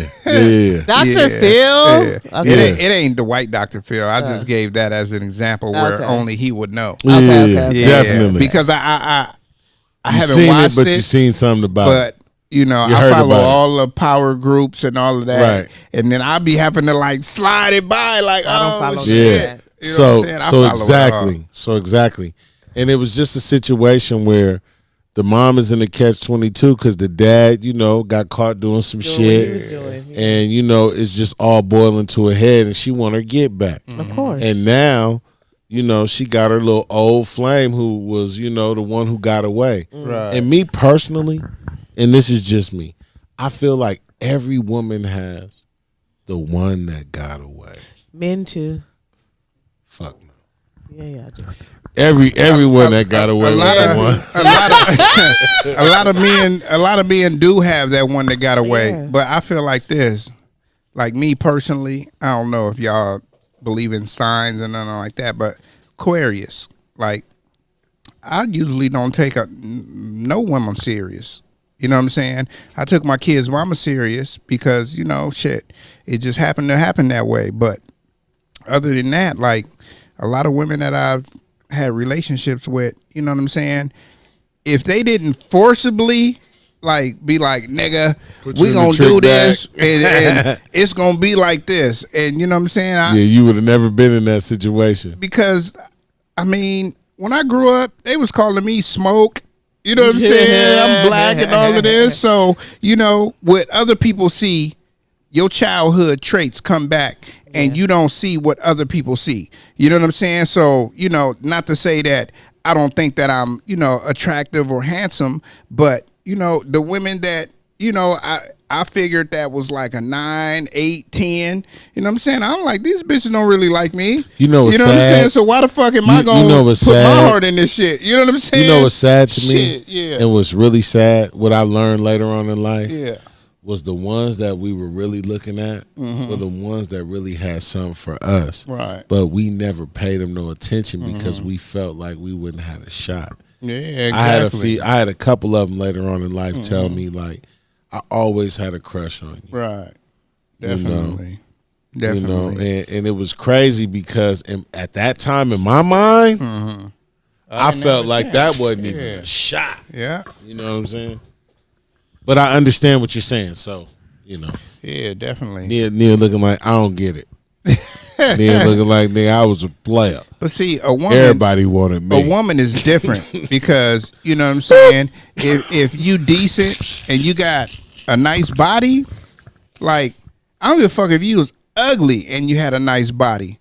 Dr. Yeah, Phil? yeah. Okay. It ain't the white Dr. Phil. I just gave that as an example where Okay. only he would know. Okay. Definitely. Because I you haven't seen watched it, but you seen something about it. but you know, You I heard follow about it. all the power groups and all of that, Right. and then I be having to like slide it by, like I don't oh follow shit. that. You know what I'm saying? I follow it all. exactly. And it was just a situation where the mom is in a catch-22 because the dad, you know, got caught doing some Doing what he shit, was doing. Yeah. and you know, it's just all boiling to a head, and she want her get back. Of course. And now, you know, she got her little old flame who was, you know, the one who got away. Right. And me personally, and this is just me, I feel like every woman has the one that got away. Men too. Fuck no. Yeah, I do. Everyone that got away with that one. A lot of men do have that one that got away. Yeah. But I feel like this, like me personally, I don't know if y'all believe in signs and nothing like that, but Aquarius, like I usually don't take no woman serious. You know what I'm saying? I took my kid's mama serious because, you know, shit, it just happened to happen that way. But other than that, like a lot of women that I've had relationships with, you know what I'm saying? If they didn't forcibly like be like, nigga, we gonna do this and it's gonna be like this. And you know what I'm saying? Yeah, you would have never been in that situation. Because, I mean, when I grew up, they was calling me Smoke. You know what I'm saying? I'm black and all of this. So, you know, what other people see, your childhood traits come back and you don't see what other people see. You know what I'm saying? So, you know, not to say that I don't think that I'm, you know, attractive or handsome, but, you know, the women that, you know, I figured that was like a 9, 8, 10. You know what I'm saying? I'm like, these bitches don't really like me. You know what's what I'm sad? saying? So why the fuck am I going to put my heart in this shit? You know what I'm saying? You know what's sad to me? Shit, yeah. And what's really sad, what I learned later on in life, Yeah. was the ones that we were really looking at were the ones that really had something for us. Right. But we never paid them no attention because we felt like we wouldn't have a shot. Yeah, exactly. I had a couple of them later on in life tell me, like, I always had a crush on you. Right. Definitely. You Definitely. know, and it was crazy because at that time in my mind, I felt like that wasn't even a shot. Yeah. You know what I'm saying? But I understand what you're saying, so, you know. Yeah, definitely. Neil looking like, I don't get it. Neil looking like, nigga, I was a player. But see, a woman, everybody wanted me. A woman is different because, you know what I'm saying? If you decent and you got a nice body, like, I don't give a fuck if you was ugly and you had a nice body.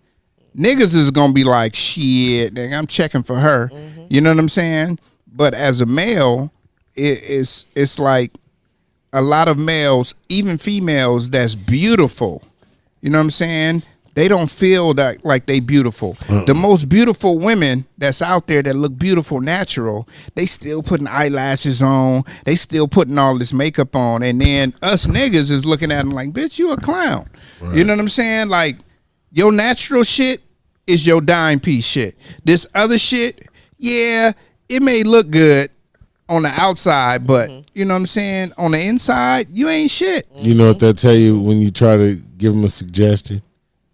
Niggas is gonna be like, shit, nigga, I'm checking for her. You know what I'm saying? But as a male, it's like a lot of males, even females that's beautiful, you know what I'm saying? They don't feel that like they beautiful. The most beautiful women that's out there that look beautiful natural, they still putting eyelashes on. They still putting all this makeup on. And then us niggas is looking at them like, bitch, you a clown. Right. You know what I'm saying? Like, your natural shit is your dime piece shit. This other shit, yeah, it may look good on the outside, but you know what I'm saying? On the inside, you ain't shit. You know what they'll tell you when you try to give them a suggestion?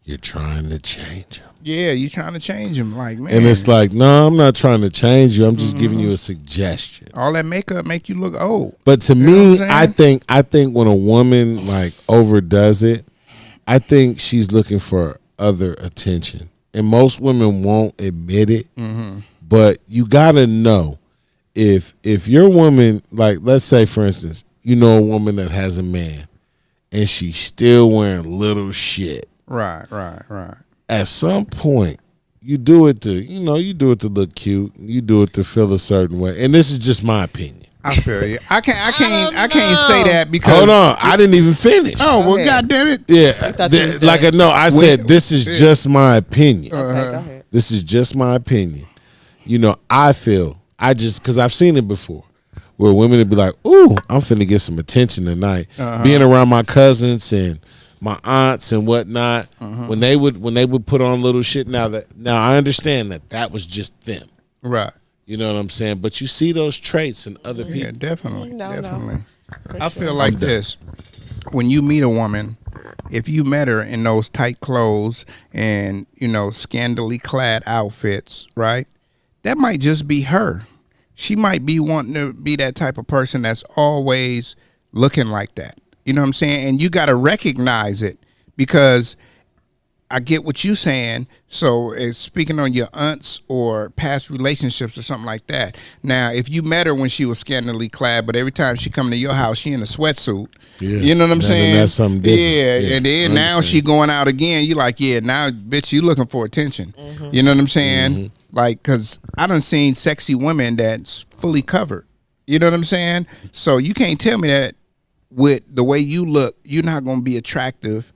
You're trying to change them. Yeah, you trying to change them, like, man. And it's like, no, I'm not trying to change you. I'm just giving you a suggestion. All that makeup make you look old. But to me, I think when a woman like overdoes it, I think she's looking for other attention. And most women won't admit it. But you gotta know if your woman, like, let's say for instance, you know a woman that has a man and she's still wearing little shit. Right. At some point, you do it to look cute. You do it to feel a certain way. And this is just my opinion. I feel you. I can't say that because hold on, I didn't even finish. Oh well, goddamn it. Yeah, I said this is just my opinion. Okay, go ahead. This is just my opinion. You know, because I've seen it before, where women would be like, "Ooh, I'm finna get some attention tonight." Being around my cousins and my aunts and whatnot, when they would put on little shit. Now I understand that was just them, right? You know what I'm saying? But you see those traits in other people. Yeah, definitely. No. I feel like this: when you meet a woman, if you met her in those tight clothes and scantily clad outfits, right? That might just be her. She might be wanting to be that type of person that's always looking like that. You know what I'm saying? And you got to recognize it because I get what you're saying. So speaking on your aunts or past relationships or something like that. Now, if you met her when she was scantily clad, but every time she come to your house, she in a sweatsuit. Yeah. You know what I'm saying? That's something different. Yeah. And then now she going out again. You like, yeah, now, bitch, you looking for attention. You know what I'm saying? Like, because I done seen sexy women that's fully covered. You know what I'm saying? So you can't tell me that with the way you look, you're not going to be attractive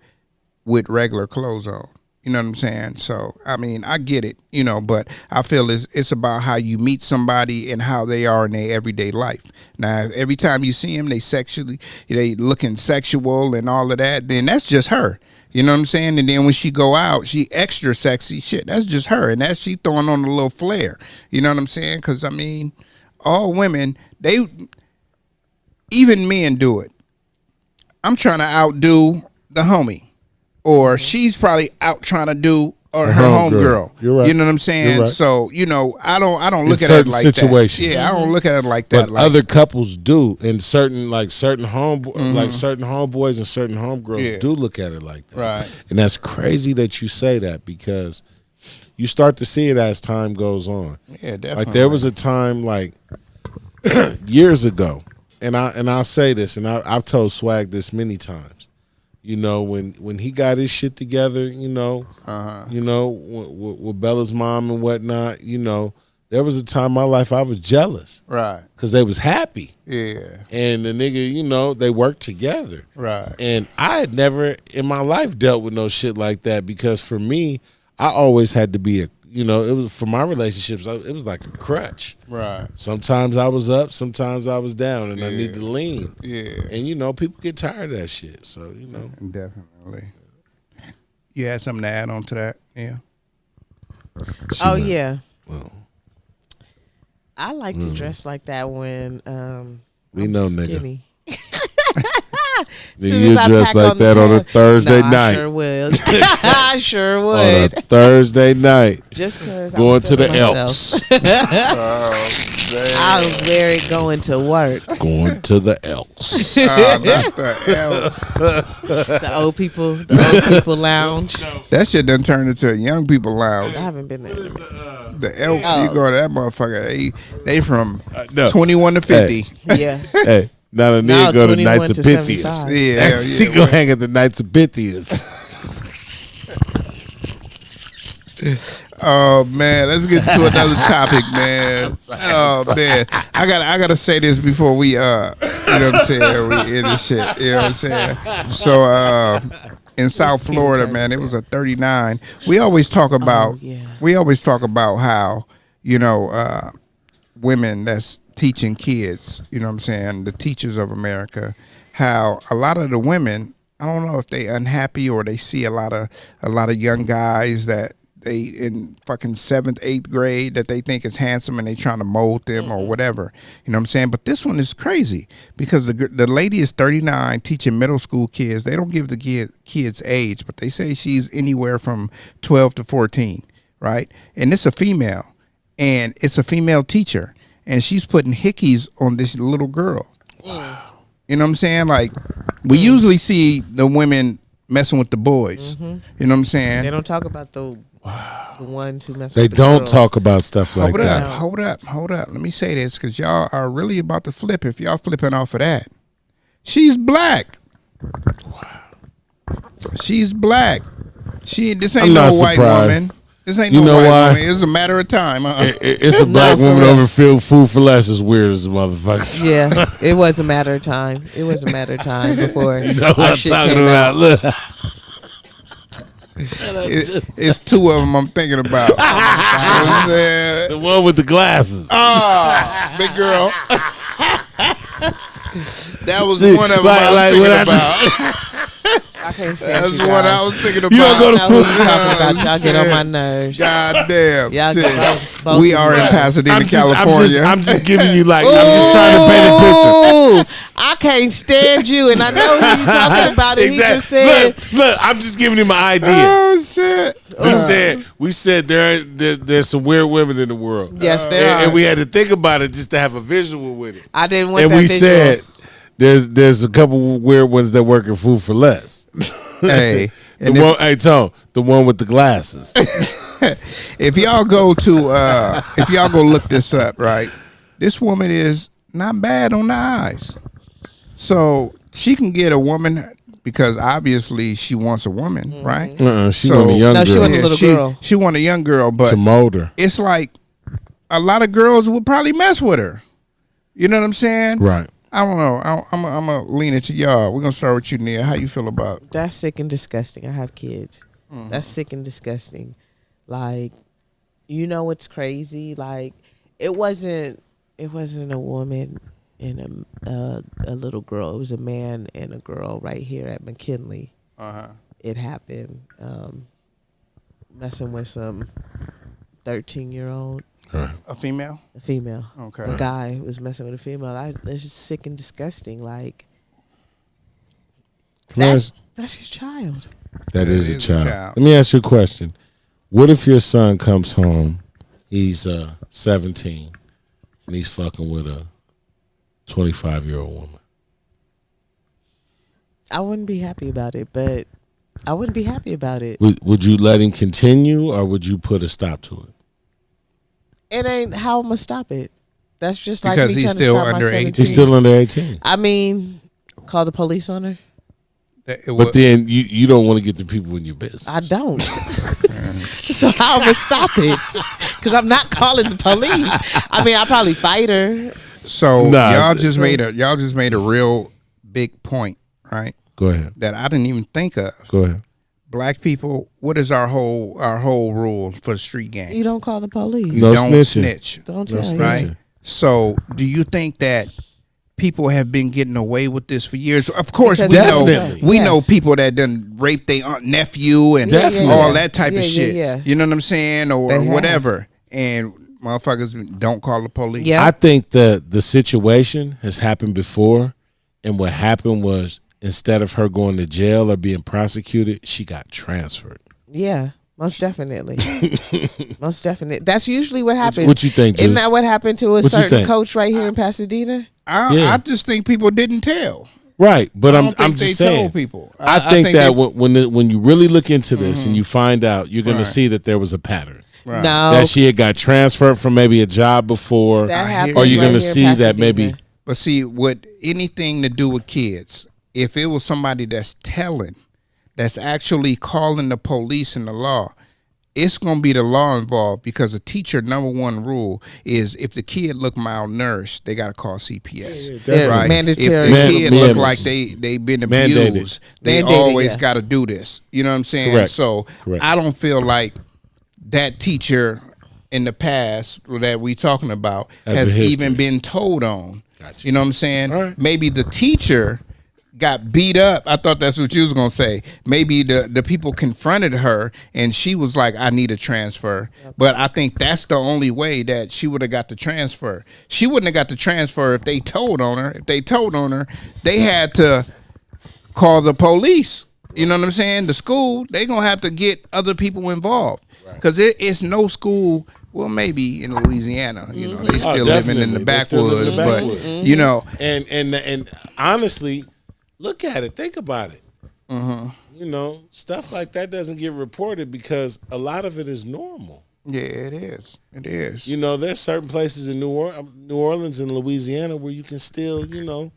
with regular clothes on. You know what I'm saying? So, I mean, I get it, you know, but I feel it's about how you meet somebody and how they are in their everyday life. Now, every time you see them, they looking sexual and all of that, then that's just her. You know what I'm saying? And then when she go out, she extra sexy shit. That's just her. And that's she throwing on a little flair. You know what I'm saying? Because, I mean, all women, even men do it. I'm trying to outdo the homie. Or she's probably out trying to do her homegirl. You're right. You know what I'm saying? Right. So, you know, I don't look In at it like situations. that. Yeah, I don't look at it like that. But other couples do, and certain homeboys and certain homegirls do look at it like that. Right. And that's crazy that you say that, because you start to see it as time goes on. Yeah, definitely. Like there was a time like years ago, and I'll say this, and I've told Swag this many times. You know, when he got his shit together, with Bella's mom and whatnot, you know, there was a time in my life I was jealous. Right. Because they was happy. Yeah. And the nigga, you know, they worked together. Right. And I had never in my life dealt with no shit like that, because for me, I always had to be it was, for my relationships, it was like a crutch. Right. Sometimes I was up, sometimes I was down, and I need to lean. Yeah. And, you know, people get tired of that shit. So, you know. Definitely. You had something to add on to that? Yeah. Yeah. Well, I like to dress like that when we I'm know, skinny. Then you dress like that on a Thursday night. I sure would. I sure would. On a Thursday night. Just because going to the Elks. I was very going to work. Going to the Elks. Not the Elks. The old people lounge. That shit done turned into a young people lounge. I haven't been there. The Elks, you go to that motherfucker. They from No. 21 to 50. Yeah. Hey, now the nigga go to Nights of 21 to Pythias. 75. Yeah, She go hang at the Nights of Pythias. Oh man, let's get to another topic, man. Oh man, I gotta say this before we you know what I'm saying, we end this shit. You know what I'm saying? So in South Florida, man, it was a 39. We always talk about how, you know, women that's teaching kids, you know what I'm saying, the teachers of America, how a lot of the women, I don't know if they unhappy or they see a lot of young guys that they in fucking 7th, 8th grade that they think is handsome and they trying to mold them or whatever. You know what I'm saying? But this one is crazy because the lady is 39 teaching middle school kids. They don't give the kids age, but they say she's anywhere from 12 to 14, right? And it's a female, and it's a female teacher, and she's putting hickeys on this little girl. Wow. You know what I'm saying? Like, we usually see the women messing with the boys. You know what I'm saying? They don't talk about the ones who mess They with the don't girls. talk about stuff like that. Hold up. Let me say this, because y'all are really about to flip if y'all flipping off of that. She's black. Wow. She's black. This ain't no white woman. This ain't no white woman. It's a matter of time. It's a black woman over food for less is weird as a motherfucker. Yeah, it was a matter of time. It was a matter of time before You know what our I'm shit talking came about? out. Look. It's two of them I'm thinking about. You know what I'm saying? The one with the glasses. Oh, big girl. That was one of them I was thinking about. I can't stand That's you the one guys. I was thinking about. You don't go to I know who you talking about. Y'all get on my nerves. God damn. Y'all Shit. get both We of are you. in Pasadena, I'm California. just giving you like, I'm just trying to paint a picture. Ooh, I can't stand you, and I know who you talking about. And he just said, Look, I'm just giving you my idea. Oh shit. We said there's some weird women in the world. "Yes, there are." And we had to think about it just to have a visual with it. I didn't want And that we visual. said there's a couple weird ones that work in food for less. Hey. Tone, the one with the glasses. If y'all go look this up, right? This woman is not bad on the eyes. So she can get a woman because obviously she wants a woman, right? She want a young girl. she want a little girl. She want a young girl, but To mold her. it's like a lot of girls would probably mess with her. You know what I'm saying? Right. I don't know. I'm gonna lean it to y'all. We're gonna start with you, Nia. How you feel about it? That's sick and disgusting. I have kids. That's sick and disgusting. Like, you know what's crazy? Like, it wasn't a woman and a little girl. It was a man and a girl right here at McKinley. It happened. Messing with some 13-year-old. A female? A female. Okay. A guy was messing with a female. It's just sick and disgusting. Like, that's your child. That is a child. Let me ask you a question. What if your son comes home, he's 17, and he's fucking with a 25-year-old woman? I wouldn't be happy about it, but I wouldn't be happy about it. Would you let him continue, or would you put a stop to it? It ain't how I'm going to stop it. That's just like Because me he's trying to still stop my under 17. 18. He's still under 18. I mean, call the police on her? But then you don't want to get the people in your business. I don't. So how am I going to stop it? Because I'm not calling the police. I mean, I'll probably fight her. So y'all just made a real big point, right? Go ahead. That I didn't even think of. Go ahead. Black people, what is our whole rule for the street gang? You don't call the police. You No don't snitching. snitch. Don't No tell Right? you. So do you think that people have been getting away with this for years? Of course, Because we Definitely. know we know Yes. people that done raped their aunt, nephew and Definitely. all that type of Yeah, shit. yeah. You know what I'm saying, or They have. whatever. And motherfuckers don't call the police. Yeah. I think that the situation has happened before, and what happened was instead of her going to jail or being prosecuted, she got transferred. Yeah, most definitely. Most definitely. That's usually what happens. What you think, Isn't Juice? that what happened to a What you certain think? coach right here in Pasadena? I just think people didn't tell. Right, but I I'm don't think just they saying. told people. I think that they- when you really look into this and you find out, you're going to Right. see that there was a pattern. Right. No. That she had got transferred from maybe a job before, That happened or you're right going to here in see that Pasadena. maybe. But see, with anything to do with kids, if it was somebody that's telling, that's actually calling the police and the law, it's going to be the law involved, because a teacher number one rule is if the kid look malnourished, they got to call CPS. Yeah, right? mandatory. If the kid Man- look like they been Mandated. abused, they Mandated, always yeah. got to do this. You know what I'm saying? Correct. So Correct. I don't feel like that teacher in the past that we talking about Has a has history. even been told on. Gotcha. You know what I'm saying? All right. Maybe the teacher got beat up. I thought that's what you was gonna say. Maybe the people confronted her and she was like, I need a transfer. But I think that's the only way that she would have got the transfer. She wouldn't have got the transfer if they told on her. If they told on her, they had to call the police. You know what I'm saying? The school, they gonna have to get other people involved. Because it's no school. Well, maybe in Louisiana, you know, they still living in the definitely. They still live in the backwoods, but backwoods. you know, And honestly, look at it. Think about it. You know, stuff like that doesn't get reported because a lot of it is normal. yeah, it is. It is. You know, there's certain places in New Orleans and Louisiana where you can still, you know,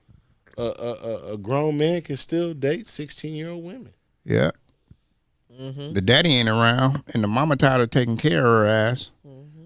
a grown man can still date 16-year-old women. Yeah. The daddy ain't around, and the mama tired of taking care of her ass.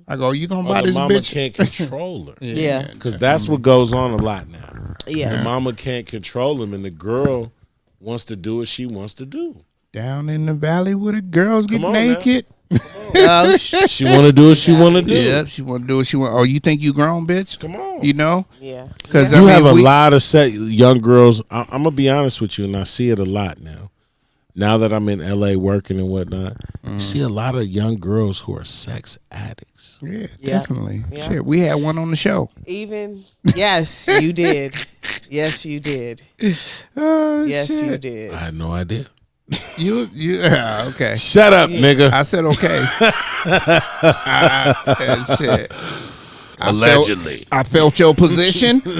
I go, you gonna buy the this mama bitch? can't control her. Yeah. Because that's what goes on a lot now. Yeah. The mama can't control him, and the girl wants to do what she wants to do. Down in the valley where the girls get Come on naked. Oh, She want to do what she want to do. Yeah, she want to do what she want. Oh, you think you grown, bitch? Come on. You know? yeah. Because You have a lot of young girls. I'm going to be honest with you, and I see it a lot now. Now that I'm in L.A. working and whatnot, you see a lot of young girls who are sex addicts. Yeah, Yeah. definitely. Yeah. Shit, we had one on the show. Even yes, you did. Yes, you did. Oh, Yes, shit. you did. I had no idea. Okay. Shut up, nigga. I said okay. Shit. Allegedly. I felt your position. You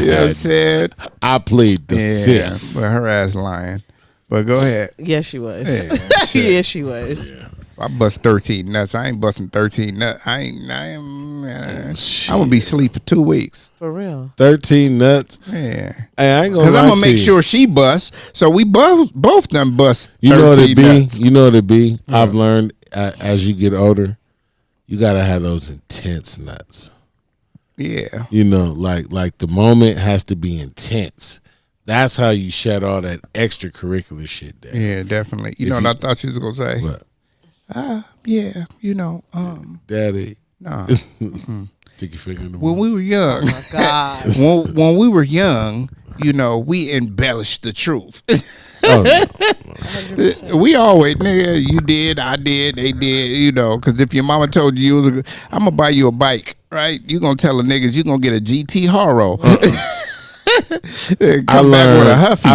know what I'm saying? I plead the Yeah, fifth. but her ass lying. But go ahead. Yes, she was. Yeah, shit. Yes, she was. I bust 13 nuts. I ain't busting 13 nuts. I would be asleep for 2 weeks. For real. 13 nuts. Yeah. Hey, I ain't gonna Because I'm lie going to to make you. sure she busts. So we both done bust 13 You know what it be? nuts. You know what it be? I've learned as you get older, you got to have those intense nuts. Yeah. You know, like the moment has to be intense. That's how you shed all that extracurricular shit down. Yeah, definitely. You know what I thought you was gonna say? What? Yeah, Daddy. nah. Stick your finger in the When we were young, Oh my God. when we were young, we embellished the truth. Oh, no. 100%. We always, nigga, you did, I did, they did, because if your mama told you, I'm gonna buy you a bike, right? You gonna tell the niggas you gonna get a GT Haro. I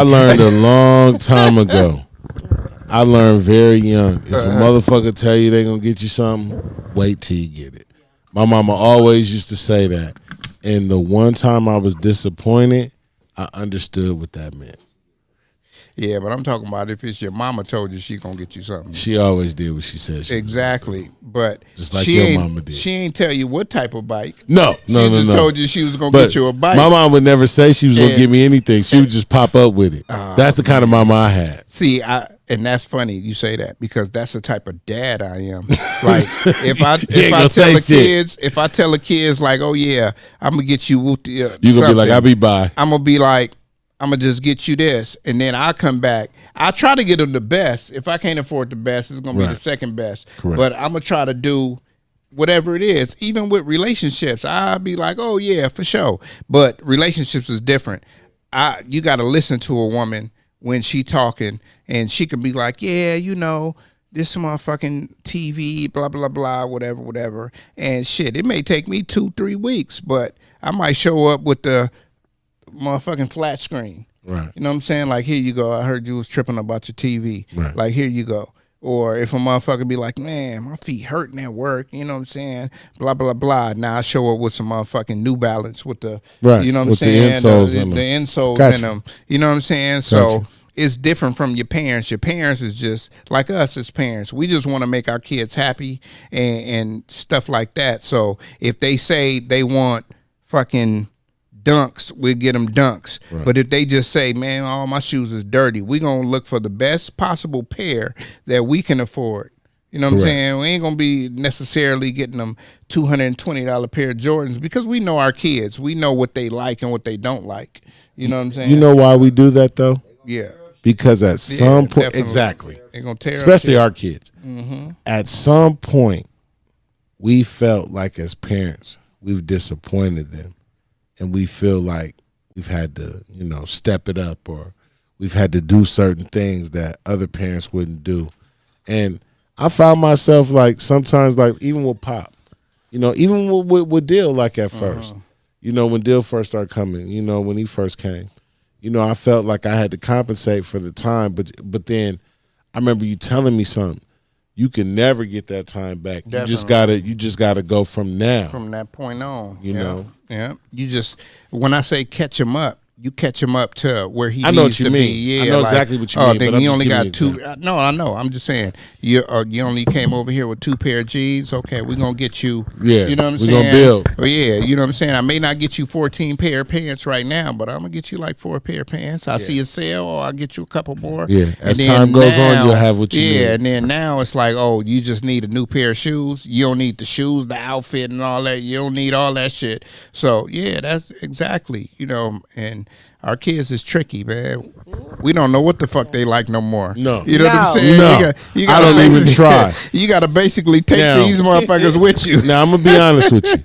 learned a long time ago. I learned very young. If a motherfucker tell you they gonna get you something, wait till you get it. My mama always used to say that. And the one time I was disappointed, I understood what that meant. Yeah, but I'm talking about if it's your mama told you she gonna get you something. She always did what she said. Exactly, but just like she your ain't, mama did. She ain't tell you what type of bike. No. She just told you she was gonna get you a bike. My mom would never say she was gonna give me anything. She would just pop up with it. That's the kind of mama I had. See, and that's funny you say that because that's the type of dad I am. Like if I tell the kids like, oh yeah, I'm gonna get you. You gonna be like, I'll be by. I'm gonna be like, I'm gonna just get you this, and then I come back. I try to get them the best. If I can't afford the best, it's gonna be the second best. Correct. But I'm gonna try to do whatever it is. Even with relationships, I'll be like, oh yeah, for sure. But relationships is different. You got to listen to a woman when she talking, and she can be like, yeah, this motherfucking TV, blah blah blah, whatever. And shit, it may take me 2-3 weeks, but I might show up with the motherfucking flat screen. Right. You know what I'm saying? Like, here you go. I heard you was tripping about your TV. Right. Like, here you go. Or if a motherfucker be like, man, my feet hurting at work, you know what I'm saying? Blah, blah, blah. Now I show up with some motherfucking New Balance with the, right. you know what I'm with saying? The insoles in them. The insoles Gotcha. in them. You know what I'm saying? So it's different from your parents. Your parents is just like us as parents. We just want to make our kids happy and stuff like that. So if they say they want fucking dunks, we'll get them dunks. Right. But if they just say, man, all my shoes is dirty, we're going to look for the best possible pair that we can afford. You know what I'm saying? We ain't going to be necessarily getting them $220 pair of Jordans because we know our kids. We know what they like and what they don't like. You know what I'm saying? You know why we do that, though? Yeah. Because at some point, definitely. exactly, They're gonna tear especially our kids. Mm-hmm. At some point, we felt like as parents, we've disappointed them. And we feel like we've had to, step it up, or we've had to do certain things that other parents wouldn't do. And I found myself like sometimes, like even with Pop, even with Dill, like at first, when Dill first started coming, when he first came, I felt like I had to compensate for the time. But then I remember you telling me something. You can never get that time back. Definitely. You just gotta go from now. From that point on. You know? Yeah. You just, when I say catch him up, you catch him up to where he needs to be. I know what you mean. Yeah, I know exactly what you mean. Then but you I'm only just got two. No, I know. I'm just saying. You only came over here with 2 pair of jeans. Okay, we're gonna get you. Yeah, you know what I'm we're saying. Gonna build. Oh yeah, you know what I'm saying. I may not get you 14 pair of pants right now, but I'm gonna get you like 4 pair of pants. I see a sale, or I'll get you a couple more. Yeah, as time goes on, you'll have what you need. Yeah, and then now it's like, oh, you just need a new pair of shoes. You don't need the shoes, the outfit, and all that. You don't need all that shit. So yeah, that's exactly and. Our kids is tricky, man. We don't know what the fuck they like no more. No. You know what I'm saying? No. You I don't even try. You got to basically take these motherfuckers with you. Now, I'm going to be honest with you.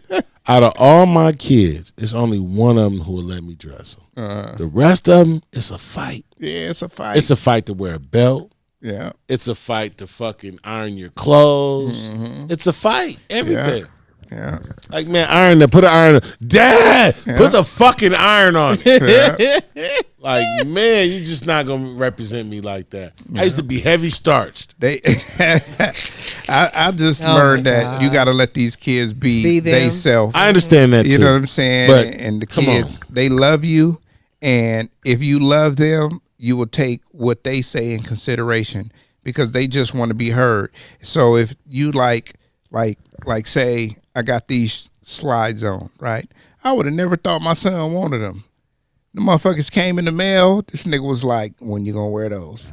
Out of all my kids, it's only one of them who will let me dress them. The rest of them, it's a fight. Yeah, it's a fight. It's a fight to wear a belt. Yeah. It's a fight to fucking iron your clothes. Mm-hmm. It's a fight. Everything. Yeah. Like, man, put an iron. Dad, put the fucking iron on it. Yeah. Like, man, you just not going to represent me like that. I used to be heavy starched. I just learned that you got to let these kids be they self. I understand that, too. You know what I'm saying? But, and the kids, they love you. And if you love them, you will take what they say in consideration because they just want to be heard. So if you like say, I got these slides on, right? I would have never thought my son wanted them. The motherfuckers came in the mail. This nigga was like, when you gonna wear those?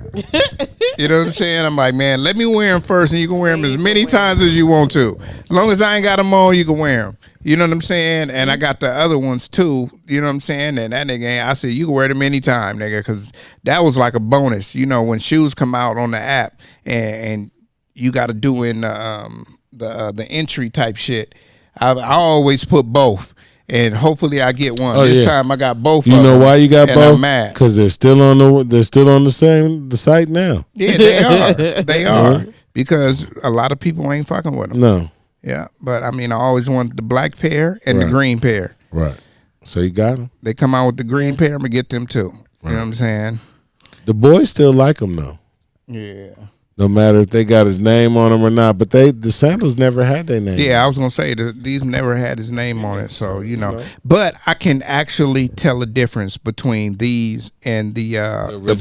You know what I'm saying? I'm like, man, let me wear them first, and you can wear them as many times as you want to. As long as I ain't got them on, you can wear them. You know what I'm saying? And I got the other ones too. You know what I'm saying? And that nigga, I said, you can wear them anytime, nigga, because that was like a bonus. You know, when shoes come out on the app and you got to do in the entry type shit, I always put both. And hopefully I get one. This time I got both. You of know them, why you got and both? I'm mad Because they're still on the site now. Yeah, they are. They are because a lot of people ain't fucking with them. No. Yeah, but I mean, I always wanted the black pair and the green pair. Right. So you got them. They come out with the green pair. I'm gonna get them too. You know what I'm saying? The boys still like them though. Yeah. No matter if they got his name on them or not, but the sandals never had their name. Yeah, I was gonna say these never had his name on it, so you know. But I can actually tell a difference between these and the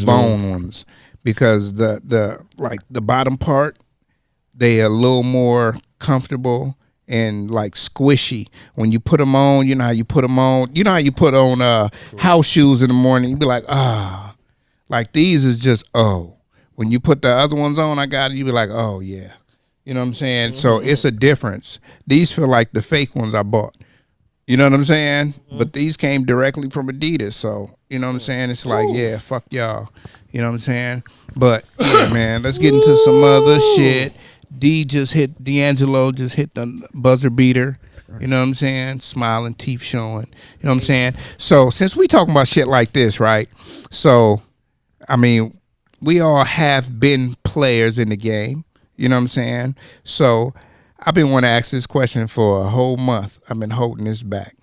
bone ones because the bottom part, they a little more comfortable and like squishy. When you put them on, you know how you put them on. You know how you put on house shoes in the morning. You be like, like these is just When you put the other ones on, you be like, oh yeah. You know what I'm saying? Mm-hmm. So it's a difference. These feel like the fake ones I bought. You know what I'm saying? Mm-hmm. But these came directly from Adidas. So, you know what I'm saying? It's like, yeah, fuck y'all. You know what I'm saying? But yeah, man, let's get into some other shit. D'Angelo just hit the buzzer beater. You know what I'm saying? Smiling, teeth showing. You know what I'm saying? So since we talking about shit like this, right? So, I mean, we all have been players in the game. You know what I'm saying? So I've been wanting to ask this question for a whole month. I've been holding this back.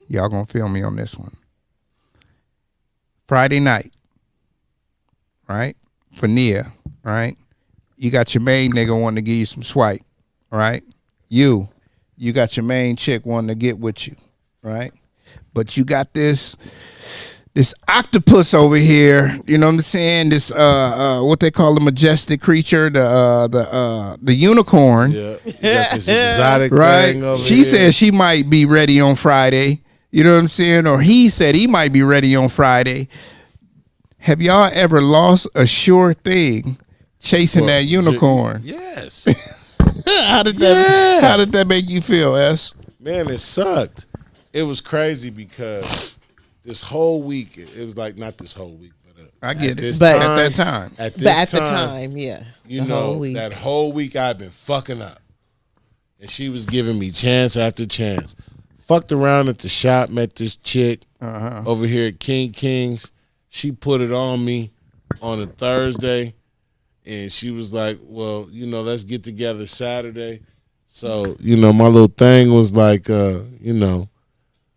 Y'all gonna feel me on this one. Friday night, right? For Nia, right? You got your main nigga wanting to give you some swipe, right? You got your main chick wanting to get with you, right? But you got this octopus over here, you know what I'm saying? This what they call the majestic creature, the unicorn. Yeah, you got this exotic right? thing over She here. said she might be ready on Friday. You know what I'm saying? Or he said he might be ready on Friday. Have y'all ever lost a sure thing chasing that unicorn? Yes. How did that make you feel, S? Man, it sucked. It was crazy because this whole week, it was like not this whole week, but I get it. But at that time, the time, yeah, you know, that whole week I've been fucking up, and she was giving me chance after chance. Fucked around at the shop, met this chick over here at King King's. She put it on me on a Thursday, and she was like, "Well, you know, let's get together Saturday." So, you know, my little thing was like, you know,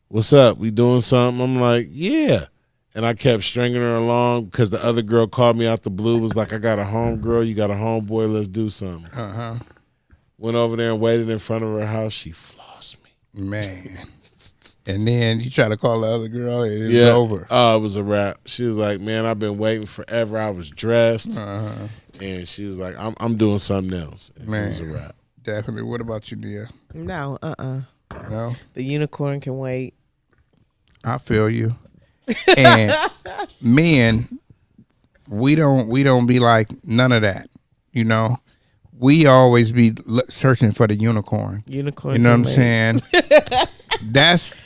what's up? We doing something? I'm like, yeah. And I kept stringing her along because the other girl called me out the blue, was like, I got a homegirl, you got a homeboy, let's do something. Went over there and waited in front of her house. She flossed me. Man. And then you try to call the other girl, and it was over. Oh, it was a wrap. She was like, man, I've been waiting forever. I was dressed. And she was like, I'm doing something else. And man, it was a wrap. Definitely. What about you, Nia? No, No? The unicorn can wait. I feel you. And men, we don't be like none of that, you know? We always be searching for the unicorn. Unicorn. You know what I'm saying?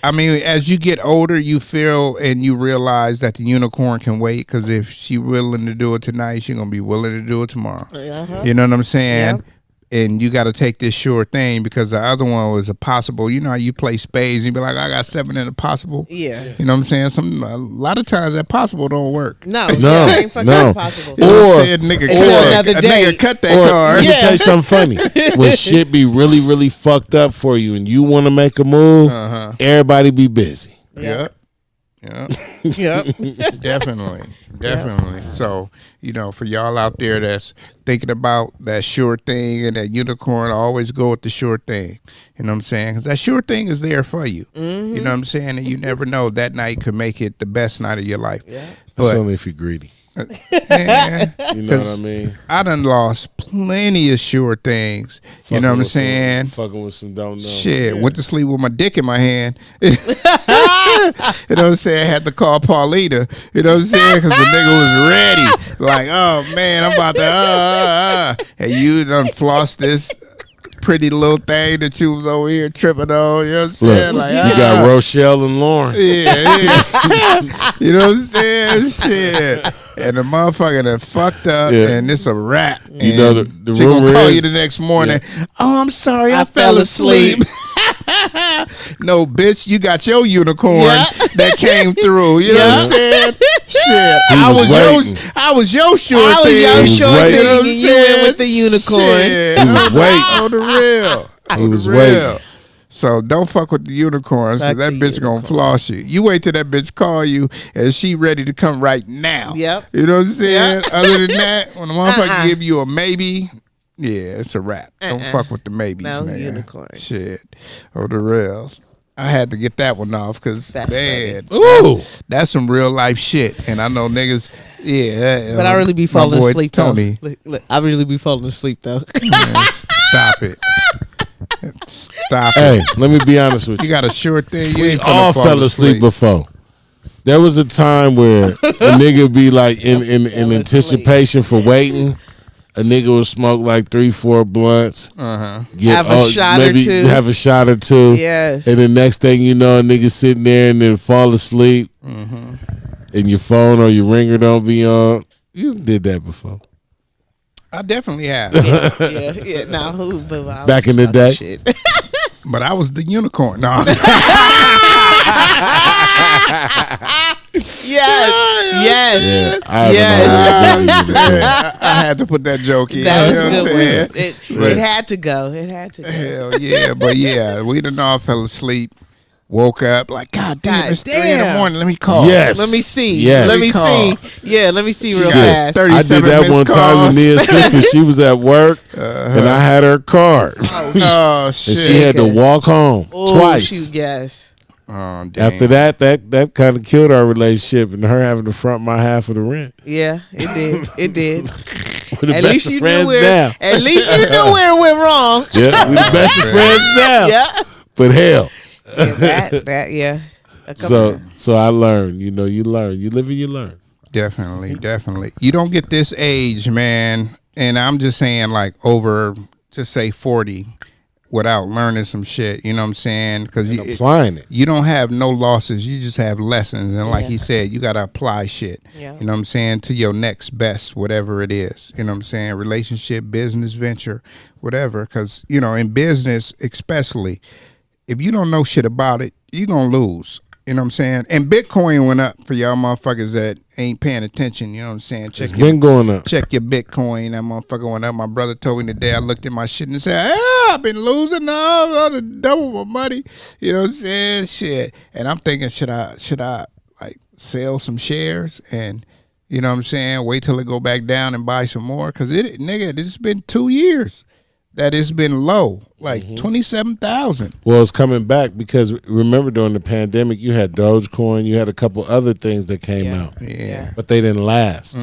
I mean, as you get older, you feel and you realize that the unicorn can wait, because if she willing to do it tonight, she going to be willing to do it tomorrow. You know what I'm saying? Yep. And you got to take this sure thing, because the other one was a possible. You know how you play spades and you be like, I got 7 in a possible. Yeah. You know what I'm saying? A lot of times that possible don't work. No. Ain't fucking possible. Or a nigga cut that card. Let me tell you something funny. When shit be really, really fucked up for you and you want to make a move, everybody be busy. Yep. Definitely. So, you know, for y'all out there that's thinking about that sure thing and that unicorn, always go with the sure thing. You know what I'm saying? Because that sure thing is there for you. You know what I'm saying? And you never know, that night could make it the best night of your life. That's only if you're greedy. Yeah. You know what I mean? I done lost plenty of sure things. You know what I'm saying? Fucking with some don't know. Shit, went to sleep with my dick in my hand. You know what I'm saying? I had to call Paulita. You know what I'm saying? Because the nigga was ready. Like, oh man, I'm about to. And you done flossed this pretty little thing that you was over here tripping on. You know what I'm saying? Look, Like, you got Rochelle and Lauren. yeah. You know what I'm saying? Shit. And the motherfucker that fucked up, and it's a wrap. You know the she gonna rumor call is, you the next morning. Oh, I'm sorry, I fell asleep. No, bitch, you got your unicorn that came through. You know what I'm saying? Shit, I was your sure thing. I was your sure waiting. thing, You know what I'm and you saying? went with the unicorn. Shit. He was waiting. On the real. He was waiting. So don't fuck with the unicorns because Fuck that the bitch gonna floss you. You wait till that bitch call you and she ready to come right now. Yep. You know what I'm saying? Yep. Other than that, when the motherfucker give you a maybe, yeah, it's a wrap. Don't fuck with the maybes, No man. unicorns. Shit. Oh, the rails. I had to get that one off because, That's man, Ooh. that's some real life shit. And I know niggas, yeah. But I really be my falling boy asleep Tony. though. Look, I really be falling asleep though. Man, stop it. Stop Hey, it. let me be honest with You you. got a sure thing. You We ain't all fell asleep before. There was a time where a nigga be like in anticipation for waiting. A nigga would smoke like 3-4 blunts. Have a shot or maybe two. have a shot or two. Yes. And the next thing you know, a nigga sitting there and then fall asleep. And your phone or your ringer don't be on. You did that before. I definitely have. yeah. Now who? But I was Back in the talking day. shit. But I was the unicorn. No. Yes. Yeah, I had to put that joke in. That was you a know what I'm good saying? one. It had to go. It had to go. Hell yeah. But yeah, we done all fell asleep. Woke up like, God damn, it's 3 in the morning. Let me call. Yes. Let me see. Yes. Let me Call. see. Yeah, let me see real Shit. fast. I did 37 that missed one time calls. with Nia's sister. She was at work and I had her card. Oh shit. And she had to walk home Oh, twice. shoot, yes. Oh, damn. After that kind of killed our relationship and her having to front my half of the rent. Yeah, it did. It did. We're the At best least of you friends knew where. now. At least you knew where it went wrong. Yeah, we the best of friends now. Yeah. But hell. That yeah. A couple So I learned, you learn. You live and you learn. Definitely. You don't get this age, man. And I'm just saying, like, over, just say 40 without learning some shit. You know what I'm saying? Because Applying it. you don't have no losses. You just have lessons. And like Yeah. he said, you got to apply shit. Yeah. You know what I'm saying? To your next best, whatever it is. You know what I'm saying? Relationship, business, venture, whatever. Because, in business especially, if you don't know shit about it, you're going to lose. You know what I'm saying? And Bitcoin went up for y'all motherfuckers that ain't paying attention. You know what I'm saying? It's been going up. Check your Bitcoin. That motherfucker went up. My brother told me today. I looked at my shit and said, I've been losing now. I'm double my money. You know what I'm saying? Shit. And I'm thinking, should I like sell some shares and, you know what I'm saying, wait till it go back down and buy some more? Because it's been 2 years that it's been low, like 27,000. Well, it's coming back because remember during the pandemic, you had Dogecoin, you had a couple other things that came out. Yeah. But they didn't last.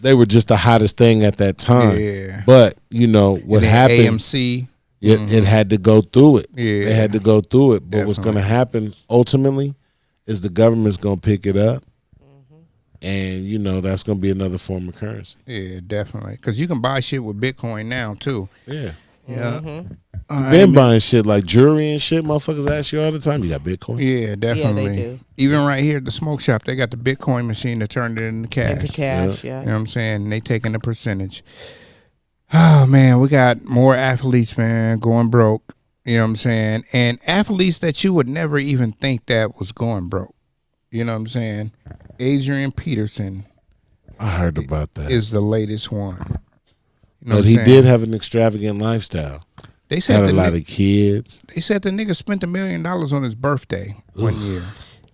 They were just the hottest thing at that time. Yeah. But, what happened, AMC. it had to go through it. Yeah. It had to go through it. But what's going Definitely. to happen ultimately is the government's going to pick it up. And, that's going to be another form of currency. Yeah, definitely. Because you can buy shit with Bitcoin now, too. Yeah. Yeah. Been buying shit like jewelry and shit. Motherfuckers ask you all the time, you got Bitcoin? Yeah, definitely. do. Even right here at the smoke shop, they got the Bitcoin machine that turned it into cash. Into cash, You yeah. know what I'm saying? They taking a percentage. Oh, man, we got more athletes, man, going broke. You know what I'm saying? And athletes that you would never even think that was going broke. You know what I'm saying? Adrian Peterson I heard about that. is the latest one. You know But what I'm he saying? did have an extravagant lifestyle. They said Had a the lot ni- of kids. They said the nigga spent $1 million on his birthday one year.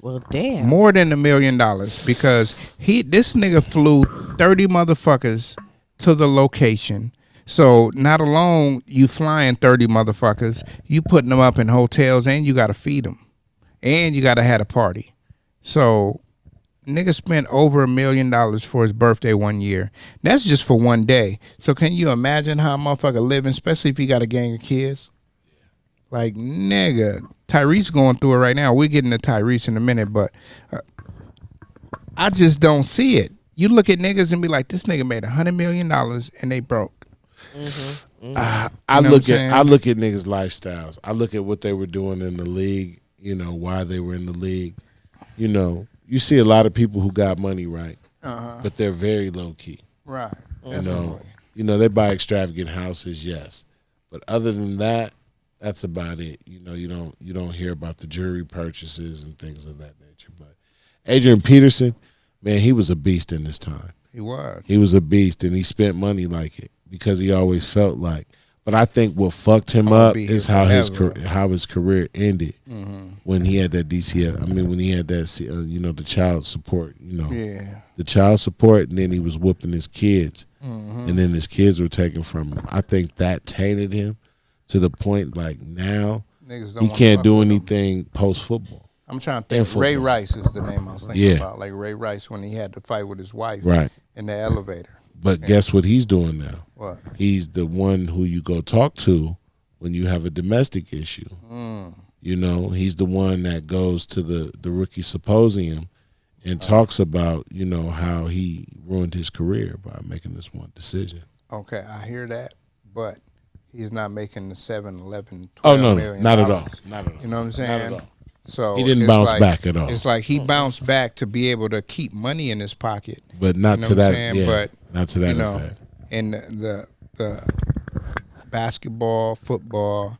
Well, damn. More than $1 million because this nigga flew 30 motherfuckers to the location. So not alone you flying 30 motherfuckers, you putting them up in hotels and you got to feed them. And you got to have a party. So nigga spent over $1 million for his birthday one year. That's just for one day. So can you imagine how a motherfucker living, especially if he got a gang of kids? Like, nigga, Tyrese going through it right now. We're getting to Tyrese in a minute, but I just don't see it. You look at niggas and be like, this nigga made $100 million and they broke. I look at niggas' lifestyles. I look at what they were doing in the league, why they were in the league. You see a lot of people who got money, right? But they're very low key. Right. They buy extravagant houses, yes. But other than that, that's about it. You don't hear about the jewelry purchases and things of that nature. But Adrian Peterson, man, he was a beast in his time. He was. He was a beast, and he spent money like it because he always felt like. But I think what fucked him up is how his career ended when he had that DCF. I mean, when he had that, the child support. The child support, and then he was whooping his kids, and then his kids were taken from him. I think that tainted him to the point like now he can't do anything post football. I'm trying to think. Ray Rice is the name I was thinking about. Like Ray Rice when he had to fight with his wife in the elevator. But guess what he's doing now? What? He's the one who you go talk to when you have a domestic issue. He's the one that goes to the rookie symposium and talks about, how he ruined his career by making this one decision. Okay, I hear that, but he's not making the 7, 11, 12 million. Not at all. Not at all. You know what I'm saying? Not at all. So he didn't bounce back at all. It's like he bounced back to be able to keep money in his pocket, but not to that. Yeah, but not to that effect. And the basketball, football,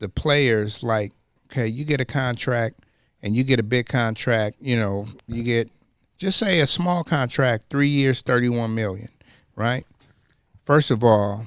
the players, like, okay, you get a contract and you get a big contract. You get, just say a small contract, 3 years, $31 million, right? First of all,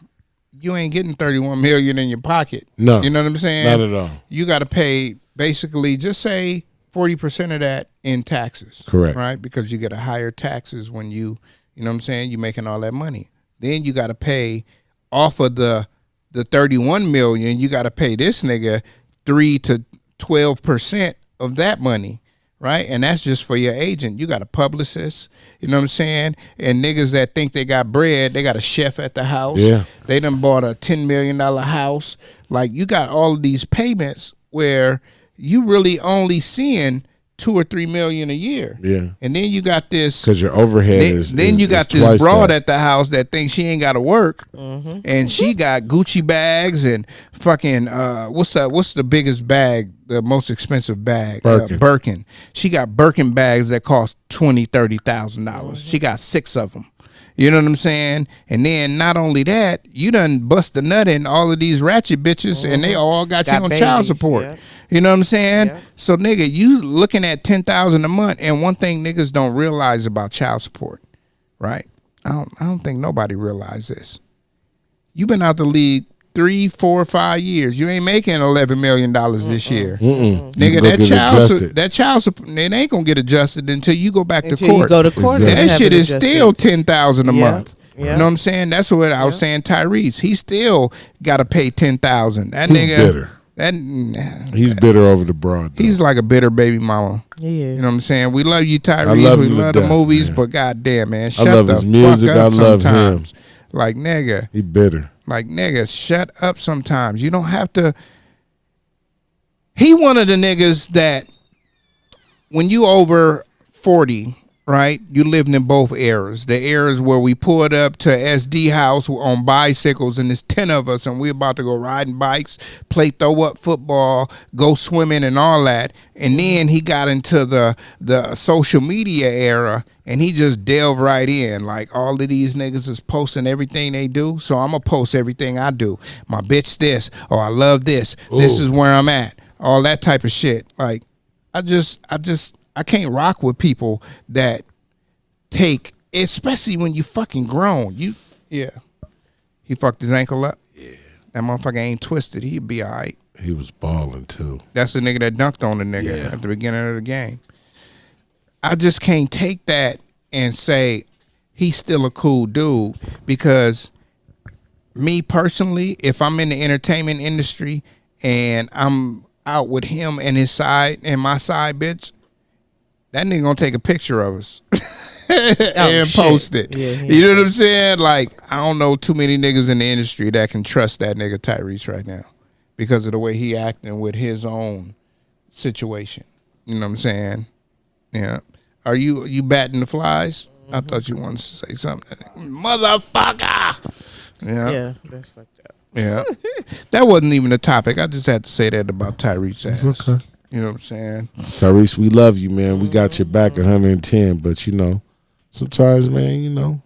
you ain't getting $31 million in your pocket. No, you know what I'm saying? Not at all. You got to pay. Basically, just say 40% of that in taxes. Correct. Right? Because you get a higher taxes when you know what I'm saying, you're making all that money. Then you got to pay off of the 31 million, you got to pay this nigga 3 to 12% of that money, right? And that's just for your agent. You got a publicist, you know what I'm saying? And niggas that think they got bread, they got a chef at the house. Yeah. They done bought a $10 million house. Like, you got all of these payments where you really only seeing 2 or 3 million a year. Yeah. And then you got this, because your overhead then you got this broad at the house that thinks she ain't got to work, and she got Gucci bags and fucking what's the biggest bag, the most expensive bag? Birkin. She got Birkin bags that cost $20,000-$30,000. She got 6 of them. You know what I'm saying? And then not only that, you done bust the nut in all of these ratchet bitches, and they all got you on babies, child support. Yeah. You know what I'm saying? Yeah. So nigga, you looking at $10,000 a month, and one thing niggas don't realize about child support, right? I don't think nobody realized this. You been out the league 3, 4, 5 years. You ain't making $11 million this year. Nigga, that child support, it ain't gonna get adjusted until you go back to court. You go to court. Exactly. That shit is still $10,000 a month. Yeah. You know what I'm saying? That's what I was saying. Tyrese, he still got to pay $10,000. That He's nigga bitter. He's bitter over the broad. Though. He's like a bitter baby mama. He is. You know what I'm saying? We love you, Tyrese. We love the movies, but goddamn, man, shut I love the his music. fuck up I love sometimes. him. Like, nigga. He bitter. Like, nigga, shut up sometimes. You don't have to. He one of the niggas that when you over 40, right, you lived in both eras. The eras where we pulled up to SD house on bicycles, and there's 10 of us, and we about to go riding bikes, play throw up football, go swimming and all that. And then he got into the social media era, and he just delved right in. Like, all of these niggas is posting everything they do, so I'm going to post everything I do. My bitch this, or I love this. Ooh. This is where I'm at. All that type of shit. Like, I can't rock with people that take, especially when you fucking grown. He fucked his ankle up. Yeah. That motherfucker ain't twisted. He'd be all right. He was balling too. That's the nigga that dunked on the nigga at the beginning of the game. I just can't take that and say he's still a cool dude, because me personally, if I'm in the entertainment industry and I'm out with him and his side and my side bitch, that nigga gonna take a picture of us and shit. post it. Yeah, you know what I'm saying? Like, I don't know too many niggas in the industry that can trust that nigga Tyrese right now because of the way he acting with his own situation. You know what I'm saying? Yeah. Are you batting the flies? I thought you wanted to say something. Motherfucker! Yeah, that's fucked up. Yeah. That wasn't even a topic. I just had to say that about Tyrese ass. It's okay. You know what I'm saying? Tyrese, we love you, man. We got your back 110, but you know, sometimes, man, you know,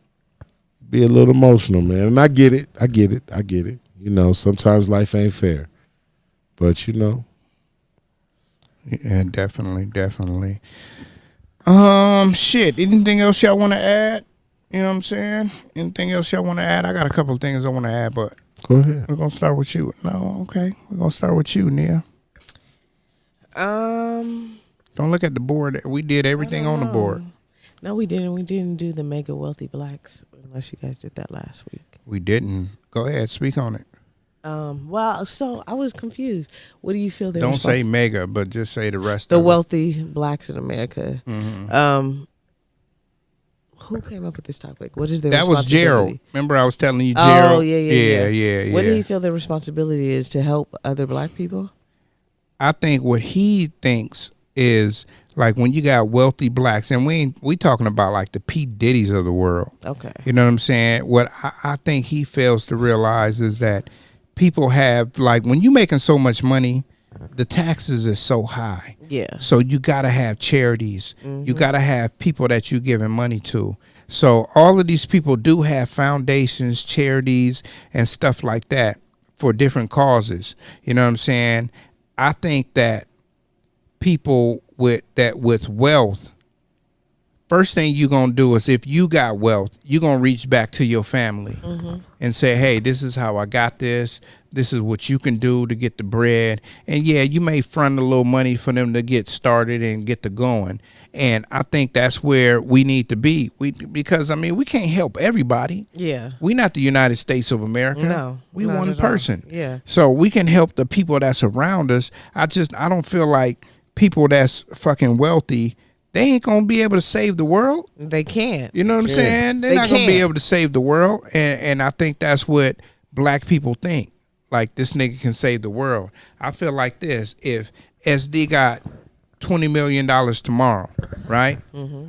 be a little emotional, man. And I get it. You know, sometimes life ain't fair. But you know. Yeah, definitely. Shit. Anything else y'all want to add? You know what I'm saying? Anything else y'all want to add? I got a couple of things I want to add, but Go ahead. we're gonna start with you. No, okay. We're gonna start with you, Nia. Don't look at the board. We did everything on the board. No, we didn't. We didn't do the mega wealthy blacks unless you guys did that last week. We didn't. Go ahead, speak on it. Well, so I was confused. What do you feel? Don't say mega, but just say the rest. The of wealthy blacks in America. Mm-hmm. Who came up with this topic? What is their That was responsibility? Gerald. Remember I was telling you Gerald? Oh, yeah. What do yeah. you feel their responsibility is to help other black people? I think what he thinks is like when you got wealthy blacks, and we talking about like the P. Diddy's of the world. Okay. You know what I'm saying? What I think he fails to realize is that people have, like, when you making so much money, the taxes is so high. Yeah. So you got to have charities. You got to have people that you giving money to. So all of these people do have foundations, charities, and stuff like that for different causes. You know what I'm saying? I think that people with wealth, first thing you're going to do is, if you got wealth, you're going to reach back to your family and say, hey, this is how I got this. This is what you can do to get the bread. And yeah, you may front a little money for them to get started and get to going. And I think that's where we need to be. Because, I mean, we can't help everybody. Yeah. We not the United States of America. No. We not one at all. person. Yeah. So we can help the people that's around us. I don't feel like people that's fucking wealthy, they ain't gonna be able to save the world. They can't. You know what I'm saying? They're not gonna be able to save the world. And I think that's what black people think. Like, this nigga can save the world. I feel like this: if SD got $20 million tomorrow, right?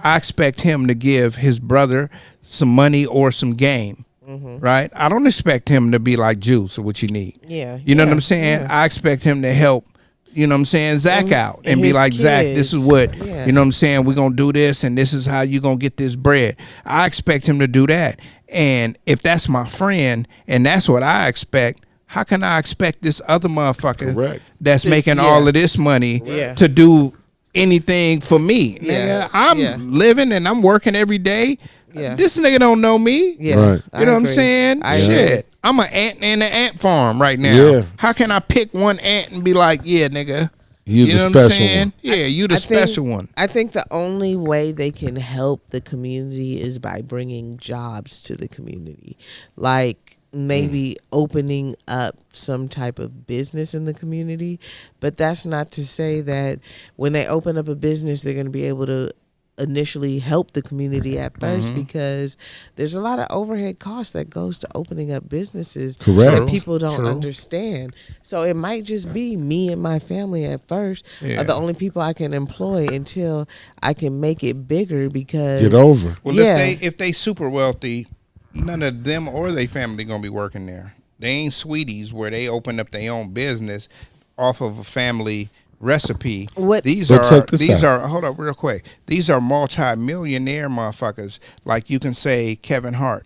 I expect him to give his brother some money or some game, right? I don't expect him to be like Juice or what you need. Yeah. You know what I'm saying? I expect him to help, you know what I'm saying, Zach out and be his like, Zach, this is what, kids. you know what I'm saying, we're going to do this and this is how you're going to get this bread. I expect him to do that. And if that's my friend and that's what I expect, how can I expect this other motherfucker that's making all of this money to do anything for me? Yeah. Nigga, I'm living and I'm working every day. Yeah. This nigga don't know me. Yeah. Right. You know what I'm saying? Shit. I'm an ant in an ant farm right now. Yeah. How can I pick one ant and be like, yeah, nigga, You the know what I'm special saying? one. Yeah, you the special one. I think the only way they can help the community is by bringing jobs to the community. Like, maybe opening up some type of business in the community. But that's not to say that when they open up a business, they're going to be able to initially help the community at first, because there's a lot of overhead costs that goes to opening up businesses that people don't understand. So it might just be me and my family at first are the only people I can employ until I can make it bigger, because Get over. Well, if they super wealthy, none of them or their family gonna be working there. They ain't Sweeties where they open up their own business off of a family recipe. These are hold up real quick. These are multi-millionaire motherfuckers. Like, you can say Kevin Hart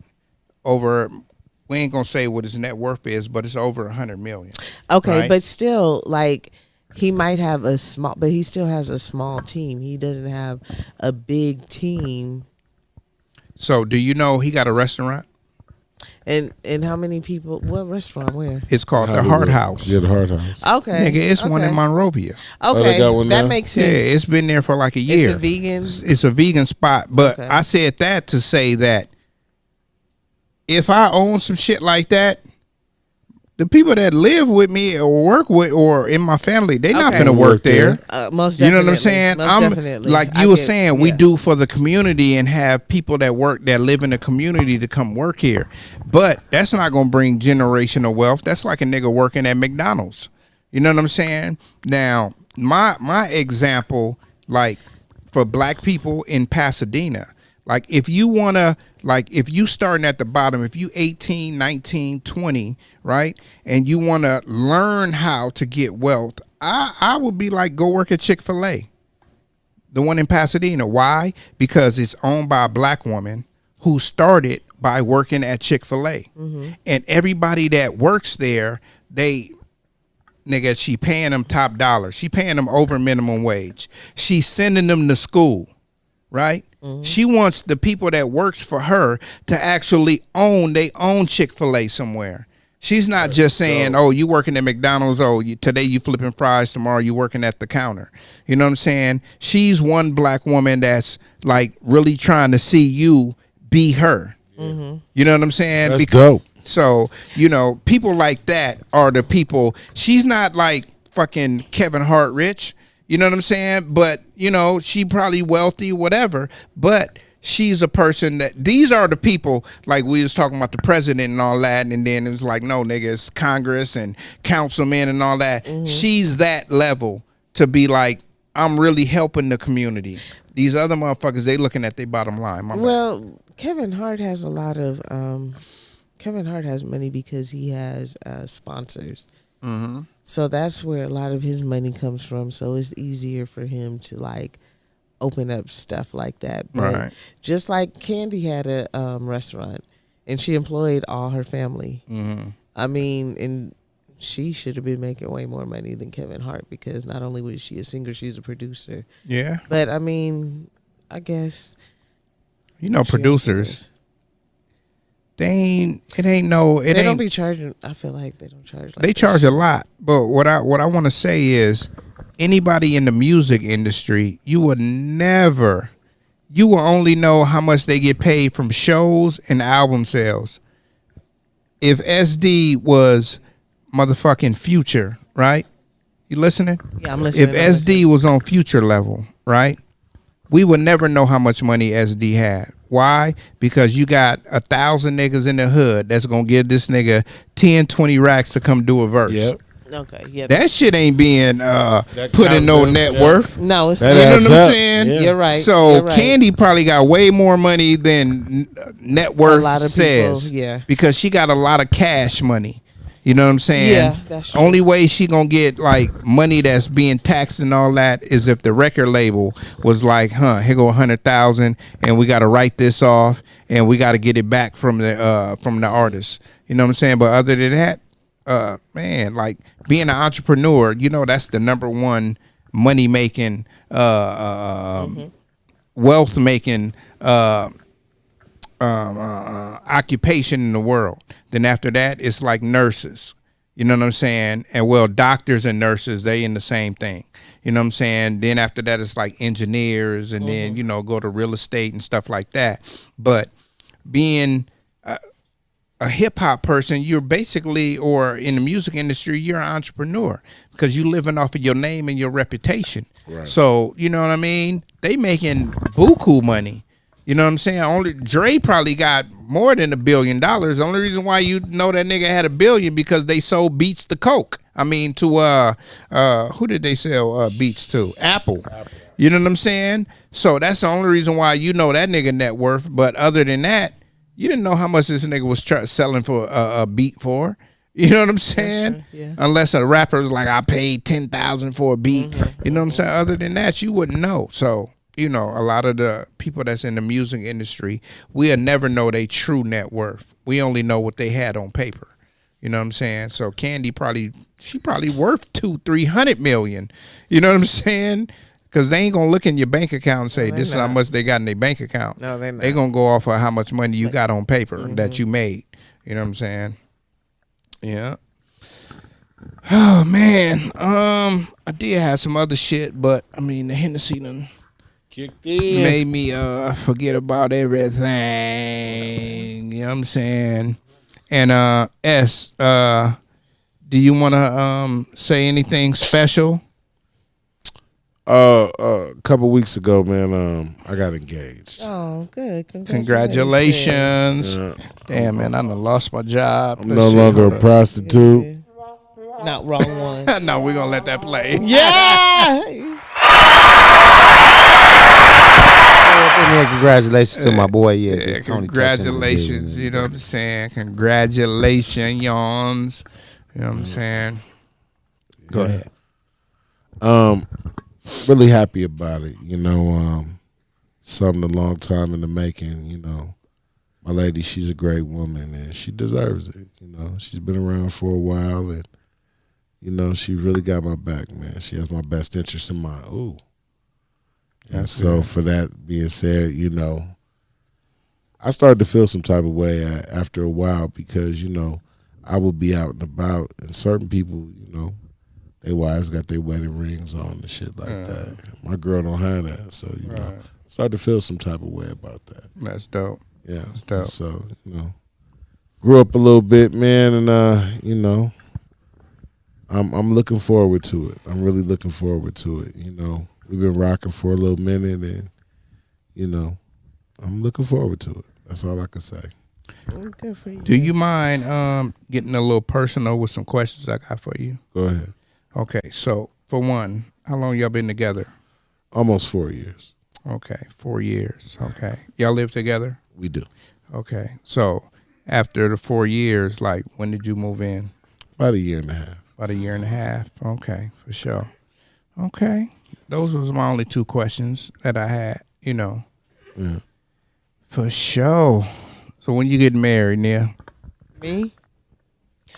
over. We ain't gonna say what his net worth is, but it's over 100 million. Okay, right? but still, like, he might have a small, but he still has a small team. He doesn't have a big team. So, do you know he got a restaurant? And how many people? What restaurant? Where? It's called the Heart House. Yeah, the Heart House. Okay, Nigga, it's one in Monrovia. Okay, they got one that now? makes sense. Yeah, it's been there for like a year. It's a vegan. It's a vegan spot. But Okay. I said that to say that if I own some shit like that, the people that live with me or work with or in my family, they not Okay. finna work there. Most You know definitely. what I'm saying? Most definitely. Like I you were get- saying, we yeah. do for the community and have people that live in the community to come work here. But that's not gonna bring generational wealth. That's like a nigga working at McDonald's. You know what I'm saying? Now, my example, like for black people in Pasadena, like if you wanna, like if you starting at the bottom, if you 18, 19, 20, right? And you wanna learn how to get wealth, I would be like, go work at Chick-fil-A. The one in Pasadena. Why? Because it's owned by a black woman who started by working at Chick-fil-A. And everybody that works there, she paying them top dollar. She paying them over minimum wage. She's sending them to school, right? She wants the people that works for her to actually own Chick-fil-A somewhere. She's not just saying, oh, you working at McDonald's, today you flipping fries, tomorrow you working at the counter. You know what I'm saying? She's one black woman that's like really trying to see you be her. You know what I'm saying? That's dope. So, you know, people like that are the people. She's not like fucking Kevin Hart rich. You know what I'm saying? But, you know, she probably wealthy, whatever. But she's a person that, these are the people, like we was talking about the president and all that. And then it was like, no, nigga, it's Congress and councilmen and all that. She's that level to be like, I'm really helping the community. These other motherfuckers, they looking at their bottom line. My bad. Well, Kevin Hart has a lot of. Kevin Hart has money because he has sponsors. So that's where a lot of his money comes from. So it's easier for him to like open up stuff like that. But Right. just like Candy had a restaurant and she employed all her family. I mean, and she should have been making way more money than Kevin Hart because not only was she a singer, she's a producer. Yeah. But I mean, I guess You know, producers, they don't be charging. I feel like they don't charge. Like they that. charge a lot. But what I want to say is, anybody in the music industry, you will only know how much they get paid from shows and album sales. If SD was motherfucking Future, right? You listening? Yeah, I'm listening. If SD was on Future level, right? We would never know how much money SD had. Why? Because you got 1,000 niggas in the hood that's gonna give this nigga 10, 20 racks to come do a verse. Yep. Okay, yeah. That shit ain't being put in no counts, net yeah. worth. No, it's That You know adds what I'm up. saying? Yeah. You're right. So You're right. Candy probably got way more money than net worth lot of says. people, yeah. Because she got a lot of cash money. You know what I'm saying? Yeah, that's true. Only way she gonna get like money that's being taxed and all that is if the record label was like, here go 100,000 and we gotta write this off and we gotta get it back from the artist. You know what I'm saying? But other than that, man, like being an entrepreneur, you know, that's the number one money making, wealth making occupation in the world. Then after that, it's like nurses. You know what I'm saying? And well, doctors and nurses, they in the same thing. You know what I'm saying? Then after that, it's like engineers, and then, you know, go to real estate and stuff like that. But being a hip hop person, you're basically, or in the music industry, you're an entrepreneur because you living off of your name and your reputation. Right. So, you know what I mean? They making buku money. You know what I'm saying? Only Dre probably got more than $1 billion. The only reason why you know that nigga had $1 billion because they sold Beats to Coke. I mean, to who did they sell Beats to? Apple. You know what I'm saying? So that's the only reason why you know that nigga net worth. But other than that, you didn't know how much this nigga was selling for a beat for. You know what I'm saying? Yeah. Unless a rapper was like, I paid $10,000 for a beat. You know what I'm saying? Other than that, you wouldn't know. So, you know, a lot of the people that's in the music industry, we'll never know their true net worth. We only know what they had on paper. You know what I'm saying? So Candy probably worth 200-300 million. You know what I'm saying? Because they ain't gonna look in your bank account and say this is how much they got in their bank account. No, they're not. They gonna go off of how much money you got on paper that you made. You know what I'm saying? Yeah. Oh man, I did have some other shit, but I mean the Hennessy done Kicked in. made me forget about everything. You know what I'm saying? And Do you want to say anything special? A couple weeks ago, man, I got engaged. Oh, good. Congratulations. Yeah. Damn, man, I done lost my job. I'm no longer a prostitute. Not wrong one. No, we're going to let that play. Yeah. Congratulations to my boy. Yeah, Yeah, just Tony congratulations. You know what I'm saying? Congratulations. You know what I'm saying? Go ahead. Really happy about it. You know, something a long time in the making. You know, my lady, she's a great woman and she deserves it. You know, she's been around for a while and, you know, she really got my back, man. She has my best interest in mind. Ooh. And so for that being said, you know, I started to feel some type of way after a while because, you know, I would be out and about and certain people, you know, their wives got their wedding rings on and shit like that. My girl don't have that. So, you know, started to feel some type of way about that. That's dope. Yeah. That's dope. So, you know, grew up a little bit, man, and, you know, I'm looking forward to it. I'm really looking forward to it, you know. We've been rocking for a little minute, and, you know, I'm looking forward to it. That's all I can say. Good for you. Do you mind getting a little personal with some questions I got for you? Go ahead. Okay, so for one, how long y'all been together? Almost 4 years. Okay, 4 years. Okay. Y'all live together? We do. Okay. So after the 4 years, like, when did you move in? About a year and a half. About a year and a half. Okay, for sure. Okay. Those was my only two questions that I had, you know. Yeah. For sure. So when you get married, Nia?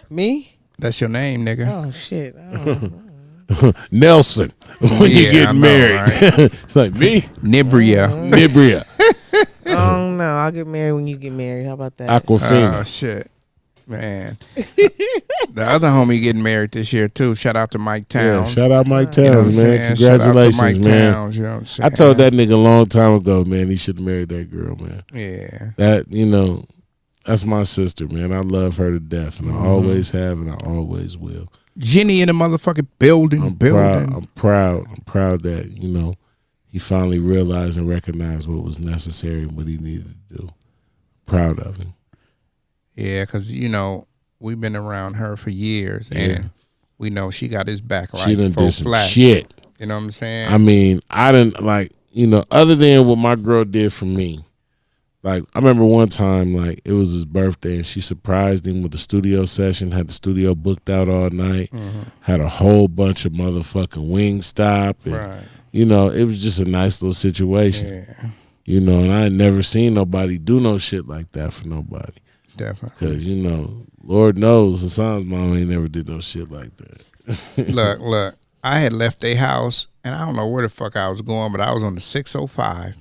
Me? That's your name, nigga. Oh, shit. Oh. Nelson, when you get married. Right? It's like me? Nibria. Nibria. Oh, no. I'll get married when you get married. How about that? Aquafina. Oh, shit. Man. The other homie getting married this year, too. Shout out to Mike Towns. Yeah, shout out Mike You know Towns, what I'm man. saying? Shout out to Congratulations, Mike man. Towns, you know what I'm saying? I told that nigga a long time ago, man, he should have married that girl, man. Yeah. That, you know, that's my sister, man. I love her to death, and I always have, and I always will. Jenny in the motherfucking building. I'm proud that, you know, he finally realized and recognized what was necessary and what he needed to do. Proud of him. Yeah, because, you know, we've been around her for years, and we know she got his back like she done did some flats. shit. You know what I'm saying? I mean, I didn't, like, you know, other than what my girl did for me, like, I remember one time, like, it was his birthday, and she surprised him with a studio session, had the studio booked out all night, had a whole bunch of motherfucking Wingstop. And, you know, it was just a nice little situation. Yeah. You know, and I had never seen nobody do no shit like that for nobody. Definitely. Because, you know, Lord knows Hassan's mom ain't never did no shit like that. Look, I had left their house, and I don't know where the fuck I was going, but I was on the 605.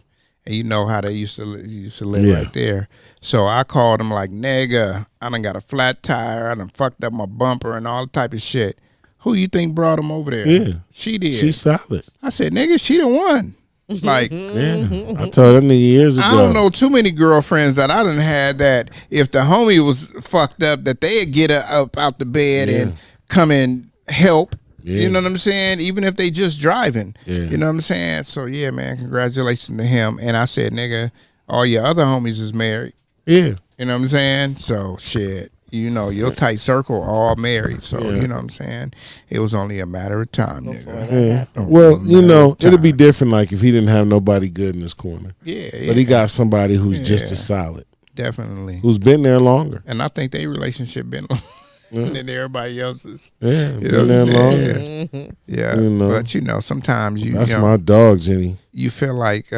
And you know how they used to live right there. So I called him like, nigga, I done got a flat tire. I done fucked up my bumper and all type of shit. Who you think brought him over there? Yeah. She did. She's solid. I said, nigga, she the one. Like, yeah. I told that nigga years ago. I don't know too many girlfriends that I done had that if the homie was fucked up, that they'd get her up out the bed and come and help. Yeah. You know what I'm saying? Even if they just driving. Yeah. You know what I'm saying? So, yeah, man, congratulations to him. And I said, nigga, all your other homies is married. Yeah. You know what I'm saying? So, shit, you know, your tight circle all married. So, you know what I'm saying? It was only a matter of time, nigga. Yeah. Well, you know, it'll be different like if he didn't have nobody good in his corner. Yeah. But he got somebody who's just as solid. Definitely. Who's been there longer. And I think their relationship been longer. Than everybody else's. Yeah, you know been there longer. Yeah, you know. But you know, sometimes that's you know, my dog, Jenny. You feel like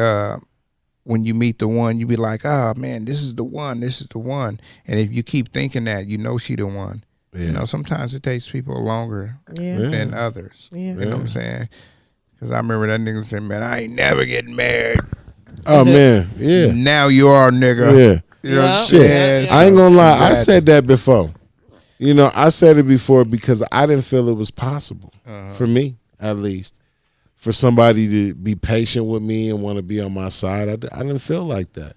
when you meet the one, you be like, oh man, this is the one, this is the one. And if you keep thinking that, you know she the one. Yeah. You know, sometimes it takes people longer than others. Yeah. You know what I'm saying? Because I remember that nigga said, man, I ain't never getting married. Oh man, yeah. Now you are, nigga. Yeah. You know shit. I ain't gonna lie. I said that before. You know, I said it before because I didn't feel it was possible, for me at least, for somebody to be patient with me and want to be on my side. I didn't feel like that,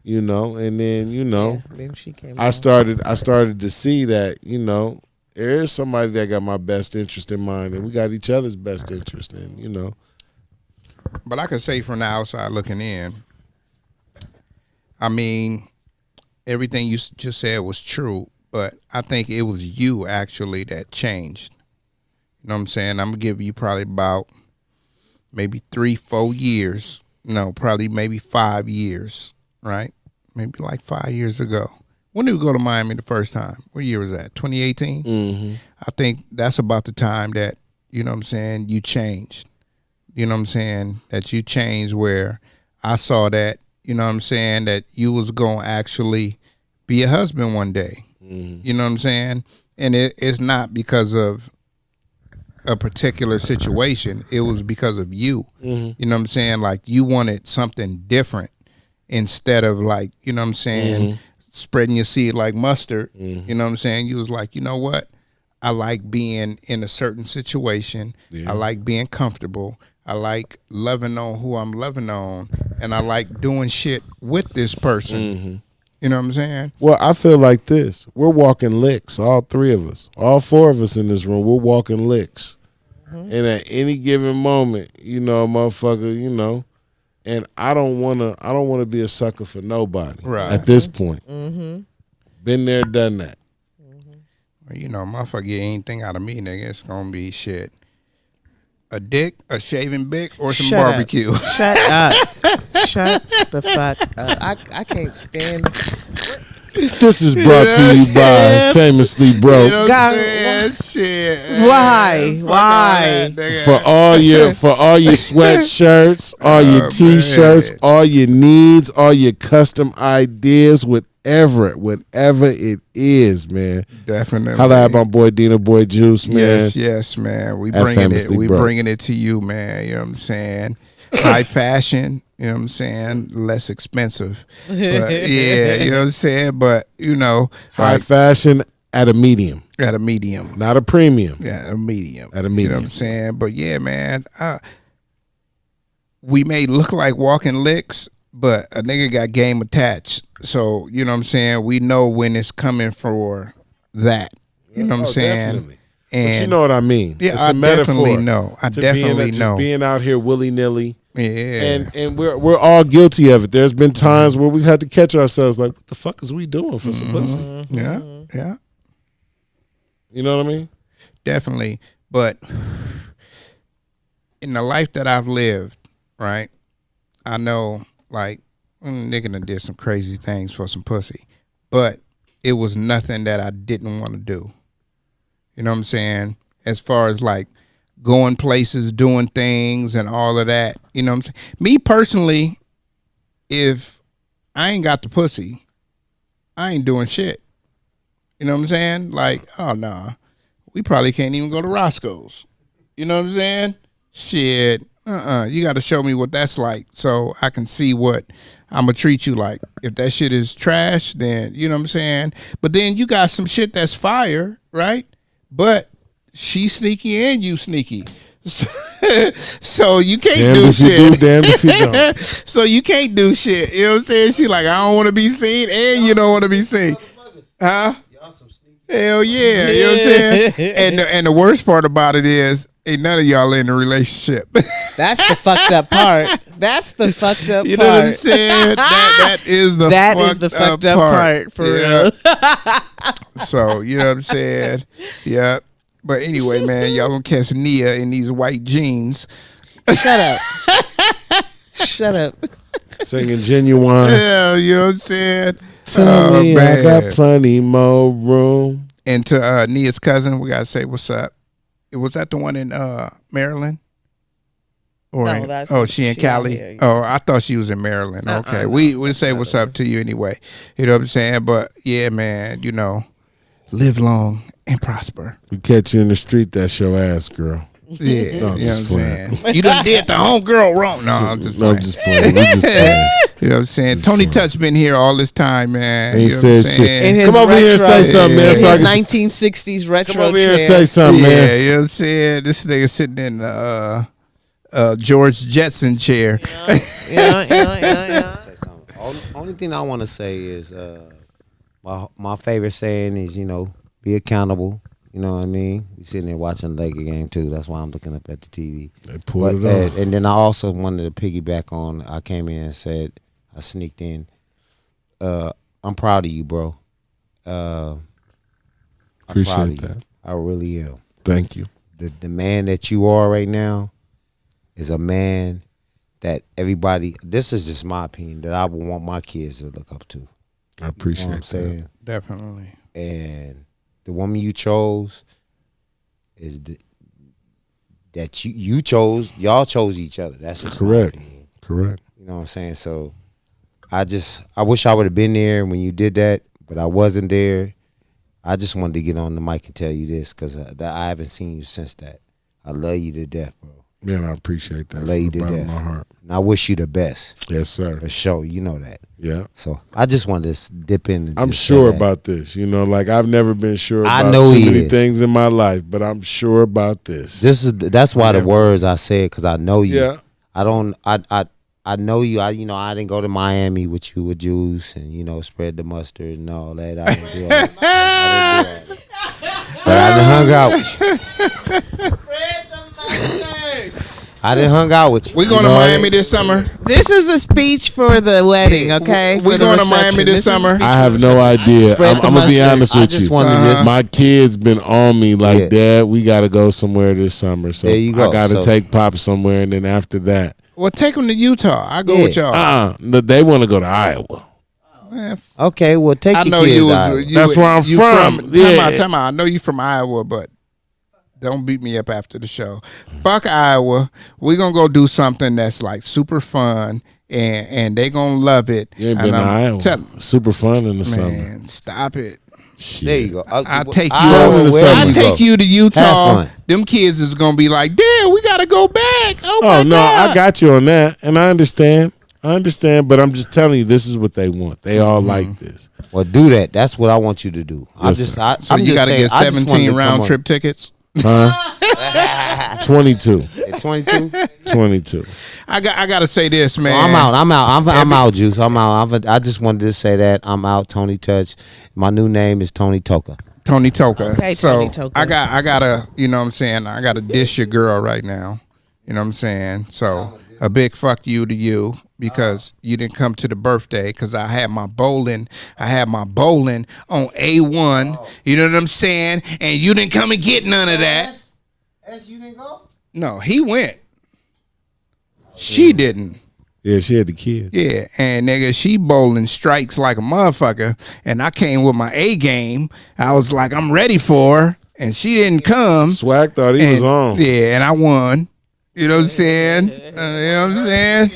you know. And then, you know, then she came I started to see that, you know, there is somebody that got my best interest in mind, and we got each other's best interest in, you know. But I could say from the outside looking in, I mean, everything you just said was true, but I think it was you actually that changed. You know what I'm saying? I'm going to give you probably about maybe 3-4 years. No, probably maybe 5 years, right? Maybe like 5 years ago. When did we go to Miami the first time? What year was that? 2018? Mm-hmm. I think that's about the time that, you know what I'm saying, you changed. You know what I'm saying? That you changed where I saw that, you know what I'm saying, that you was going to actually be a husband one day. Mm-hmm. You know what I'm saying? And it's not because of a particular situation. It was because of you. Mm-hmm. You know what I'm saying? Like you wanted something different instead of like, you know what I'm saying, spreading your seed like mustard. You know what I'm saying? You was like, you know what? I like being in a certain situation. I like being comfortable. I like loving on who I'm loving on. And I like doing shit with this person. You know what I'm saying? Well, I feel like this. We're walking licks, all three of us. All four of us in this room, we're walking licks. And at any given moment, you know, motherfucker, you know, and I don't wanna be a sucker for nobody at this point. Been there, done that. Well, you know, motherfucker get anything out of me, nigga, it's gonna be shit. A dick, a shaving bick, or some barbecue. Shut up. Shut the fuck up. I can't stand This is brought to you by Famously Broke. You know what I'm saying? Shit. Why? For all your sweatshirts, all your t-shirts, all your needs, all your custom ideas, whatever it is, man. Definitely. Holla at my boy Dina Boy Juice, man. Yes, man. We bringing it to you, man. You know what I'm saying? High fashion, you know what I'm saying? Less expensive. But yeah, you know what I'm saying? But, you know. High fashion at a medium. At a medium. Not a premium. Yeah, a medium. At a medium. You know what I'm saying? But yeah, man. We may look like walking licks, but a nigga got game attached. So, you know what I'm saying? We know when it's coming for that. You know what I'm saying? Definitely. But you know what I mean. Yeah, it's I a metaphor. definitely know. I definitely know. Just being out here willy-nilly. Yeah. And we're all guilty of it. There's been times where we've had to catch ourselves like, what the fuck is we doing for some pussy? Yeah. You know what I mean? Definitely. But in the life that I've lived, right, I know, like, nigga done did some crazy things for some pussy. But it was nothing that I didn't want to do. You know what I'm saying? As far as, like, going places, doing things, and all of that. You know what I'm saying? Me personally, if I ain't got the pussy, I ain't doing shit. You know what I'm saying? Like, oh, nah. We probably can't even go to Roscoe's. You know what I'm saying? Shit. You got to show me what that's like so I can see what I'm going to treat you like. If that shit is trash, then, you know what I'm saying? But then you got some shit that's fire, right? But she sneaky and you sneaky. So you can't damn do if shit. You do, damn if you don't. So you can't do shit. You know what I'm saying? She like, I don't want to be seen and you don't want to be seen. Huh? Hell yeah. You know what I'm saying? And the worst part about it is, ain't none of y'all in a relationship. That's the fucked up part. That's the fucked up part. You know what I'm saying? That is the fucked up part for real. So, you know what I'm saying? Yeah. But anyway, man, y'all gonna catch Nia in these white jeans. Shut up. Shut up. Singing Genuine. Yeah, you know what I'm saying? Tell me man. I got plenty more room. And to Nia's cousin, we gotta say what's up. Was that the one in Maryland? Or No, she in Cali? Here, yeah. Oh, I thought she was in Maryland. Okay. We say what's up to you anyway. You know what I'm saying? But yeah, man, you know, live long and prosper. We catch you in the street, that's your ass, girl. Yeah. No, you know what I'm saying? You done did the homegirl wrong. No, I'm just playing. I'm just playing. We just playing. You know what I'm saying? Tony Touch been here all this time, man. He you know what I'm said saying? shit. Come over here and say something, man. In So his 1960s retro come over here and chair. say something, Yeah, man. you know what I'm saying? This nigga sitting in the George Jetson chair. Yeah. Say something. Only thing I want to say is my favorite saying is, you know, be accountable, You know what I mean? We sitting there watching the Laker game too. That's why I'm looking up at the TV. They pulled it off. And then I also wanted to piggyback on. I came in and said, I sneaked in. I'm proud of you, bro. I'm proud Appreciate of you. that. I really am. Thank you. The man that you are right now is a man that everybody. This is just my opinion that I would want my kids to look up to. I appreciate You know what I'm that. saying? Definitely. And the woman you chose is that you chose. Y'all chose each other. That's just Correct. my opinion. Correct. You know what I'm saying? So I wish I would have been there when you did that, but I wasn't there. I just wanted to get on the mic and tell you this because I haven't seen you since that. I love you to death, bro. Man, I appreciate that. I love you from the to bottom death. of my heart. And I wish you the best. Yes, sir. For sure. You know that. Yeah. So I just wanted to dip in. And I'm just sure say that. about this. You know, like I've never been sure I about know too he many is. things in my life, but I'm sure about this. That's why the words I said, because I know you. Yeah. I know you. I didn't go to Miami with you with Juice and spread the mustard and all that. I didn't do all that. I didn't do all that. But I done hung out with you. I done hung out with you. We going to Miami this summer. This is a speech for the wedding, okay? We For the going to reception. Miami this is a summer? speech I have no idea. Spread I'm the gonna be mustard. honest I with just you. wanted to- My kids been on me like, Yeah. Dad, we gotta go somewhere this summer. So There you go. I gotta So- take Pop somewhere, and then after that, Well, take them to Utah. I go Yeah. with y'all. they want to go to Iowa. Man, Okay, well, take I your know kids you out. was. That's where I'm you from. Yeah. Time out. I know you from Iowa, but don't beat me up after the show. Fuck Iowa. We're gonna go do something that's like super fun, and they gonna love it. You ain't And been to I'm Iowa. Super fun in the summer. Man, stop it. Shit. There you go. I'll take you. Iowa, where I'll you take go? you to Utah. Have fun. Them kids is gonna be like, damn, we gotta go back. Oh my Oh no, God. I got you on that, and I understand, but I'm just telling you, this is what they want. They all like this. Well, do that. That's what I want you to do. Yes, sir. So you gotta get 17 round trip tickets. Huh? 22. 22. I gotta say this, So man. I'm out, Juice. I'm out. I just wanted to say that I'm out. Tony Touch. My new name is Tony Toka. Tony Toka. Okay, so Tony Toka. I gotta, you know what I'm saying? I gotta dish your girl right now. You know what I'm saying? So a big fuck you to you because you didn't come to the birthday because I had my bowling on A1. You know what I'm saying? And you didn't come and get none of that. You didn't go? No, he went. She didn't. Yeah, she had the kids. Yeah, and nigga, she bowling strikes like a motherfucker, and I came with my A game. I was like, I'm ready for her, and she didn't come. Swag thought he was And- on. Yeah, and I won. You know what I'm saying? You know what I'm saying?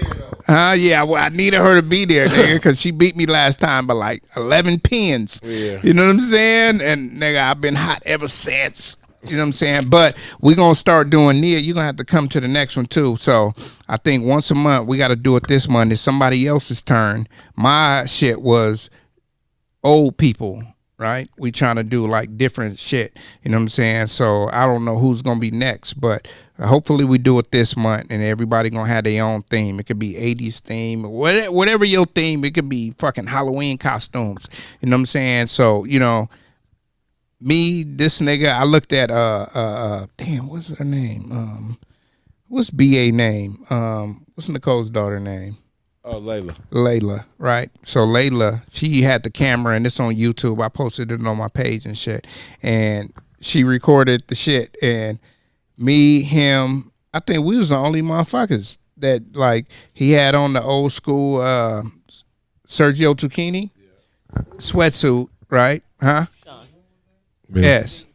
Yeah, well, I needed her to be there, nigga, because she beat me last time by like 11 pins. Yeah. You know what I'm saying? And nigga, I've been hot ever since. You know what I'm saying? But we're going to start doing Nia. You're going to have to come to the next one, too. So I think once a month, we got to do it this month. It's somebody else's turn. My shit was old people, right? We trying to do like different shit. You know what I'm saying? So I don't know who's going to be next, but hopefully we do it this month and everybody going to have their own theme. It could be 80s theme, whatever your theme. It could be fucking Halloween costumes. You know what I'm saying? So, you know, me, this nigga, I looked at damn, what's her name? What's BA name? What's Nicole's daughter name? Oh, Layla, right? So Layla, she had the camera and it's on YouTube. I posted it on my page and shit. And she recorded the shit. And me, him, I think we was the only motherfuckers that like he had on the old school Sergio Tacchini sweatsuit, right? Huh? Yes.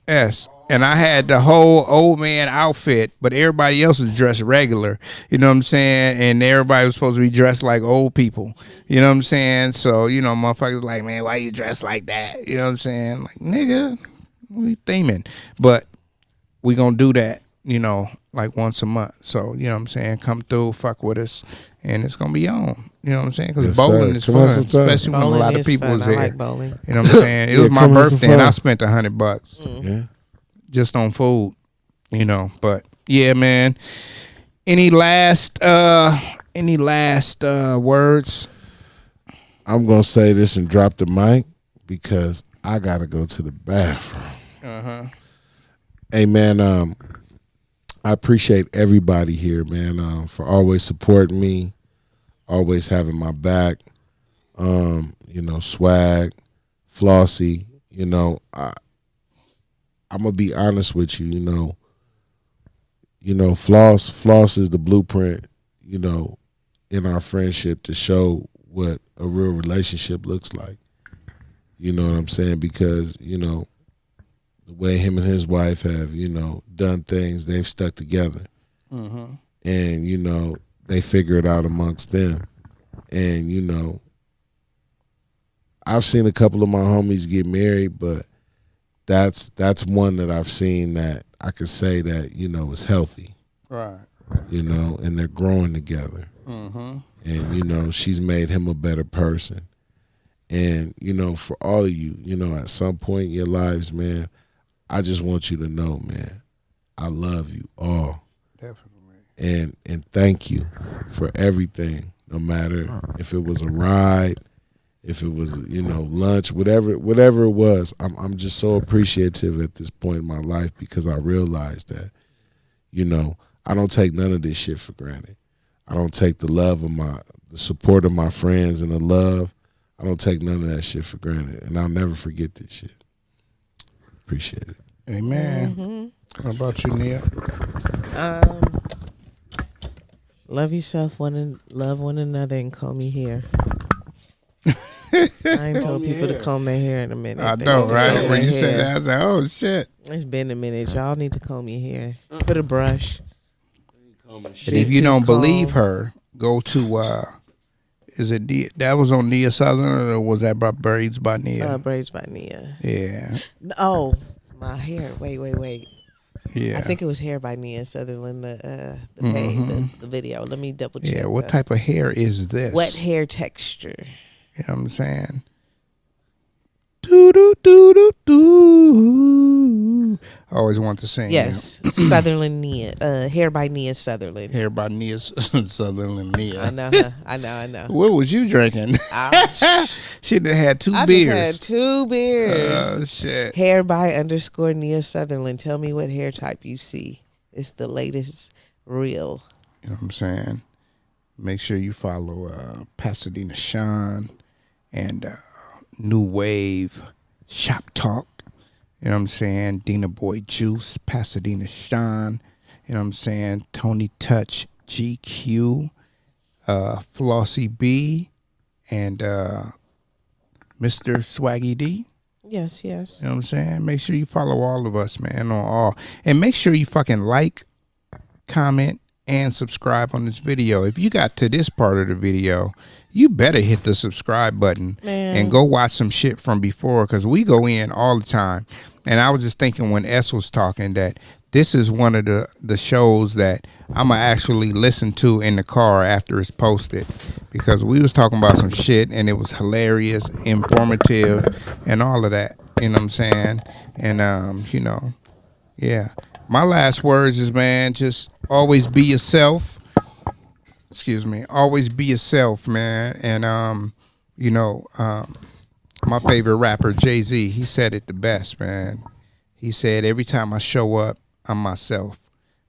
And I had the whole old man outfit, but everybody else was dressed regular. You know what I'm saying? And everybody was supposed to be dressed like old people. You know what I'm saying? So, you know, motherfuckers like, man, why you dressed like that? You know what I'm saying? Like, nigga, we theming. But we gonna do that, you know, like once a month. So, you know what I'm saying? Come through, fuck with us, and it's gonna be on. You know what I'm saying? Because Yes, bowling sir. is Come on fun, sometime. especially when a Bowling lot of is people fun. was I there. like bowling. You know what I'm saying? It was Yeah, my come have some birthday, and fun. I spent $100 Yeah. just on food, you know. But yeah, man. Any last words? I'm gonna say this and drop the mic because I gotta go to the bathroom. Hey man, I appreciate everybody here, man, for always supporting me, always having my back. Swag, Flossie. I'm gonna be honest with you. Floss is the blueprint. In our friendship to show what a real relationship looks like. You know what I'm saying? Because the way him and his wife have done things, they've stuck together, and they figure it out amongst them, and I've seen a couple of my homies get married, but that's one that I've seen that I could say that is healthy, Right. And they're growing together, and she's made him a better person, and for all of you, at some point in your lives, man, I just want you to know, man, I love you all, Definitely, and thank you for everything, no matter if it was a ride. If it was, lunch, whatever it was, I'm just so appreciative at this point in my life because I realized that, I don't take none of this shit for granted. I don't take the support of my friends and the love. I don't take none of that shit for granted, and I'll never forget this shit. Appreciate it. Amen. What about you, Nia? Love yourself, love one another, and comb your hair. I ain't told people to comb their hair in a minute. I They know, need to right? comb When their you said hair. that, I was like, oh, shit. It's been a minute. Y'all need to comb your hair. Put a brush. If you don't believe her, go to, is it that was on Nia Southern or was that by Braids by Nia? Braids by Nia. Yeah. Oh, my hair. Wait. Yeah. I think it was Hair by Nia Sutherland, the video. Let me double check. Yeah, what type of hair is this? Wet hair texture. You know what I'm saying? Do do do do do. I always want to sing. Yes, Sutherland Nia. Hair by Nia Sutherland. Hair by Nia Southern Nia. I know. I know. What was you drinking? She done had two I beers. just had 2 beers. Oh shit. Hair by _ Nia Sutherland. Tell me what hair type you see. It's the latest reel. You know what I'm saying? Make sure you follow Pasadena Sean and New Wave Shop Talk. You know what I'm saying? Dina Boy Juice, Pasadena Sean. You know what I'm saying? Tony Touch GQ, Flossie B, and Mr. Swaggy D. Yes. You know what I'm saying? Make sure you follow all of us, man, on all. And make sure you fucking like, comment, and subscribe on this video. If you got to this part of the video, you better hit the subscribe button and go watch some shit from before, because we go in all the time. And I was just thinking when S was talking that this is one of the shows that I'm going to actually listen to in the car after it's posted, because we was talking about some shit and it was hilarious, informative, and all of that. You know what I'm saying? And, yeah. My last words is, man, just always be yourself. Excuse me. Always be yourself, man. And, my favorite rapper, Jay-Z, he said it the best, man. He said, every time I show up, I'm myself.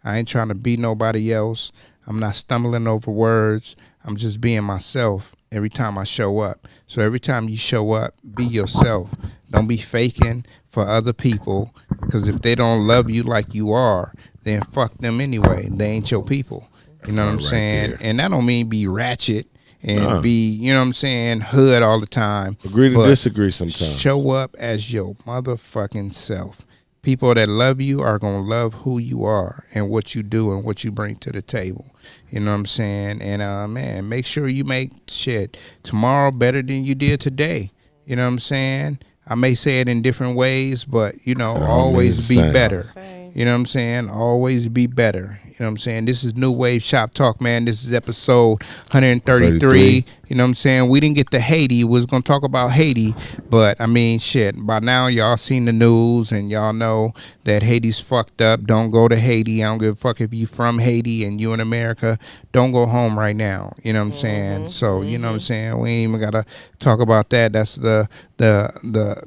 I ain't trying to be nobody else. I'm not stumbling over words. I'm just being myself every time I show up. So every time you show up, be yourself. Don't be faking for other people, because if they don't love you like you are, then fuck them anyway. They ain't your people. You know what I'm saying? There. And that don't mean be ratchet and be, you know what I'm saying, hood all the time. Agree to disagree sometimes. Show up as your motherfucking self. People that love you are going to love who you are and what you do and what you bring to the table. You know what I'm saying? And, man, make sure you make shit tomorrow better than you did today. You know what I'm saying? I may say it in different ways, but, always be better. You know what I'm saying? Always be better. You know what I'm saying? This is New Wave Shop Talk, man. This is episode 133. You You know what I'm saying? We didn't get to Haiti. We was gonna talk about Haiti, but I mean, shit. By now, y'all seen the news and y'all know that Haiti's fucked up. Don't go to Haiti. I don't give a fuck if you from Haiti and you in America. Don't go home right now. You know what I'm saying? So you know what I'm saying? We ain't even gotta talk about that. That's the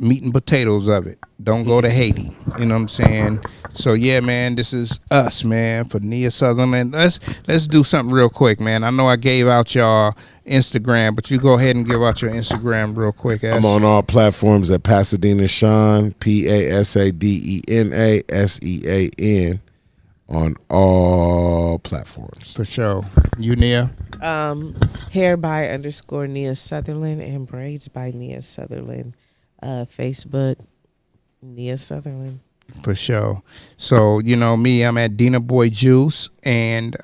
meat and potatoes of it. Don't go to Haiti. You know what I'm saying? So yeah, man, this is us, man, for Nia Sutherland. Let's do something real quick, man. I know I gave out y'all Instagram, but you go ahead and give out your Instagram real quick. I'm on all platforms at Pasadena Sean, Pasadena Sean, on all platforms. For sure. You, Nia? Hair by _Nia Sutherland and braids by Nia Sutherland. Facebook, Nia Sutherland. For sure. So, you know me, I'm at Dina Boy Juice, and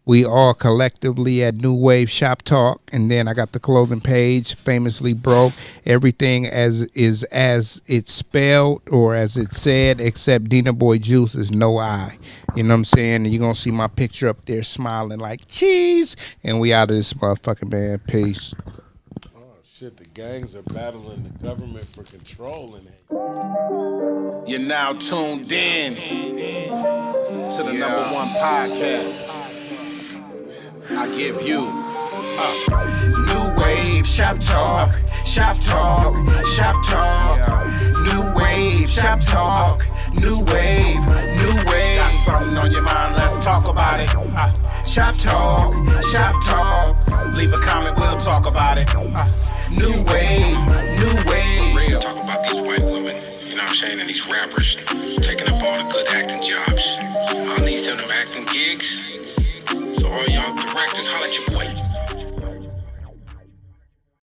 we all collectively at New Wave Shop Talk, and then I got the clothing page, Famously Broke. Everything as it's spelled or as it's said, except Dina Boy Juice is no I. You know what I'm saying? And you're going to see my picture up there smiling like cheese, and we out of this motherfucking, man. Peace. Shit, the gangs are battling the government for control in Haiti. You're now tuned in to the number one podcast. I give you New Wave Shop Talk, Shop Talk, Shop Talk. New Wave Shop Talk, New Wave, New Wave. Got something on your mind? Let's talk about it. Shop Talk, Shop Talk. Leave a comment, we'll talk about it. New Wave, New Wave. Real talk about these white women, you know what I'm saying, and these rappers taking up all the good acting jobs. I need some of them acting gigs. So all y'all directors, holla at your boy.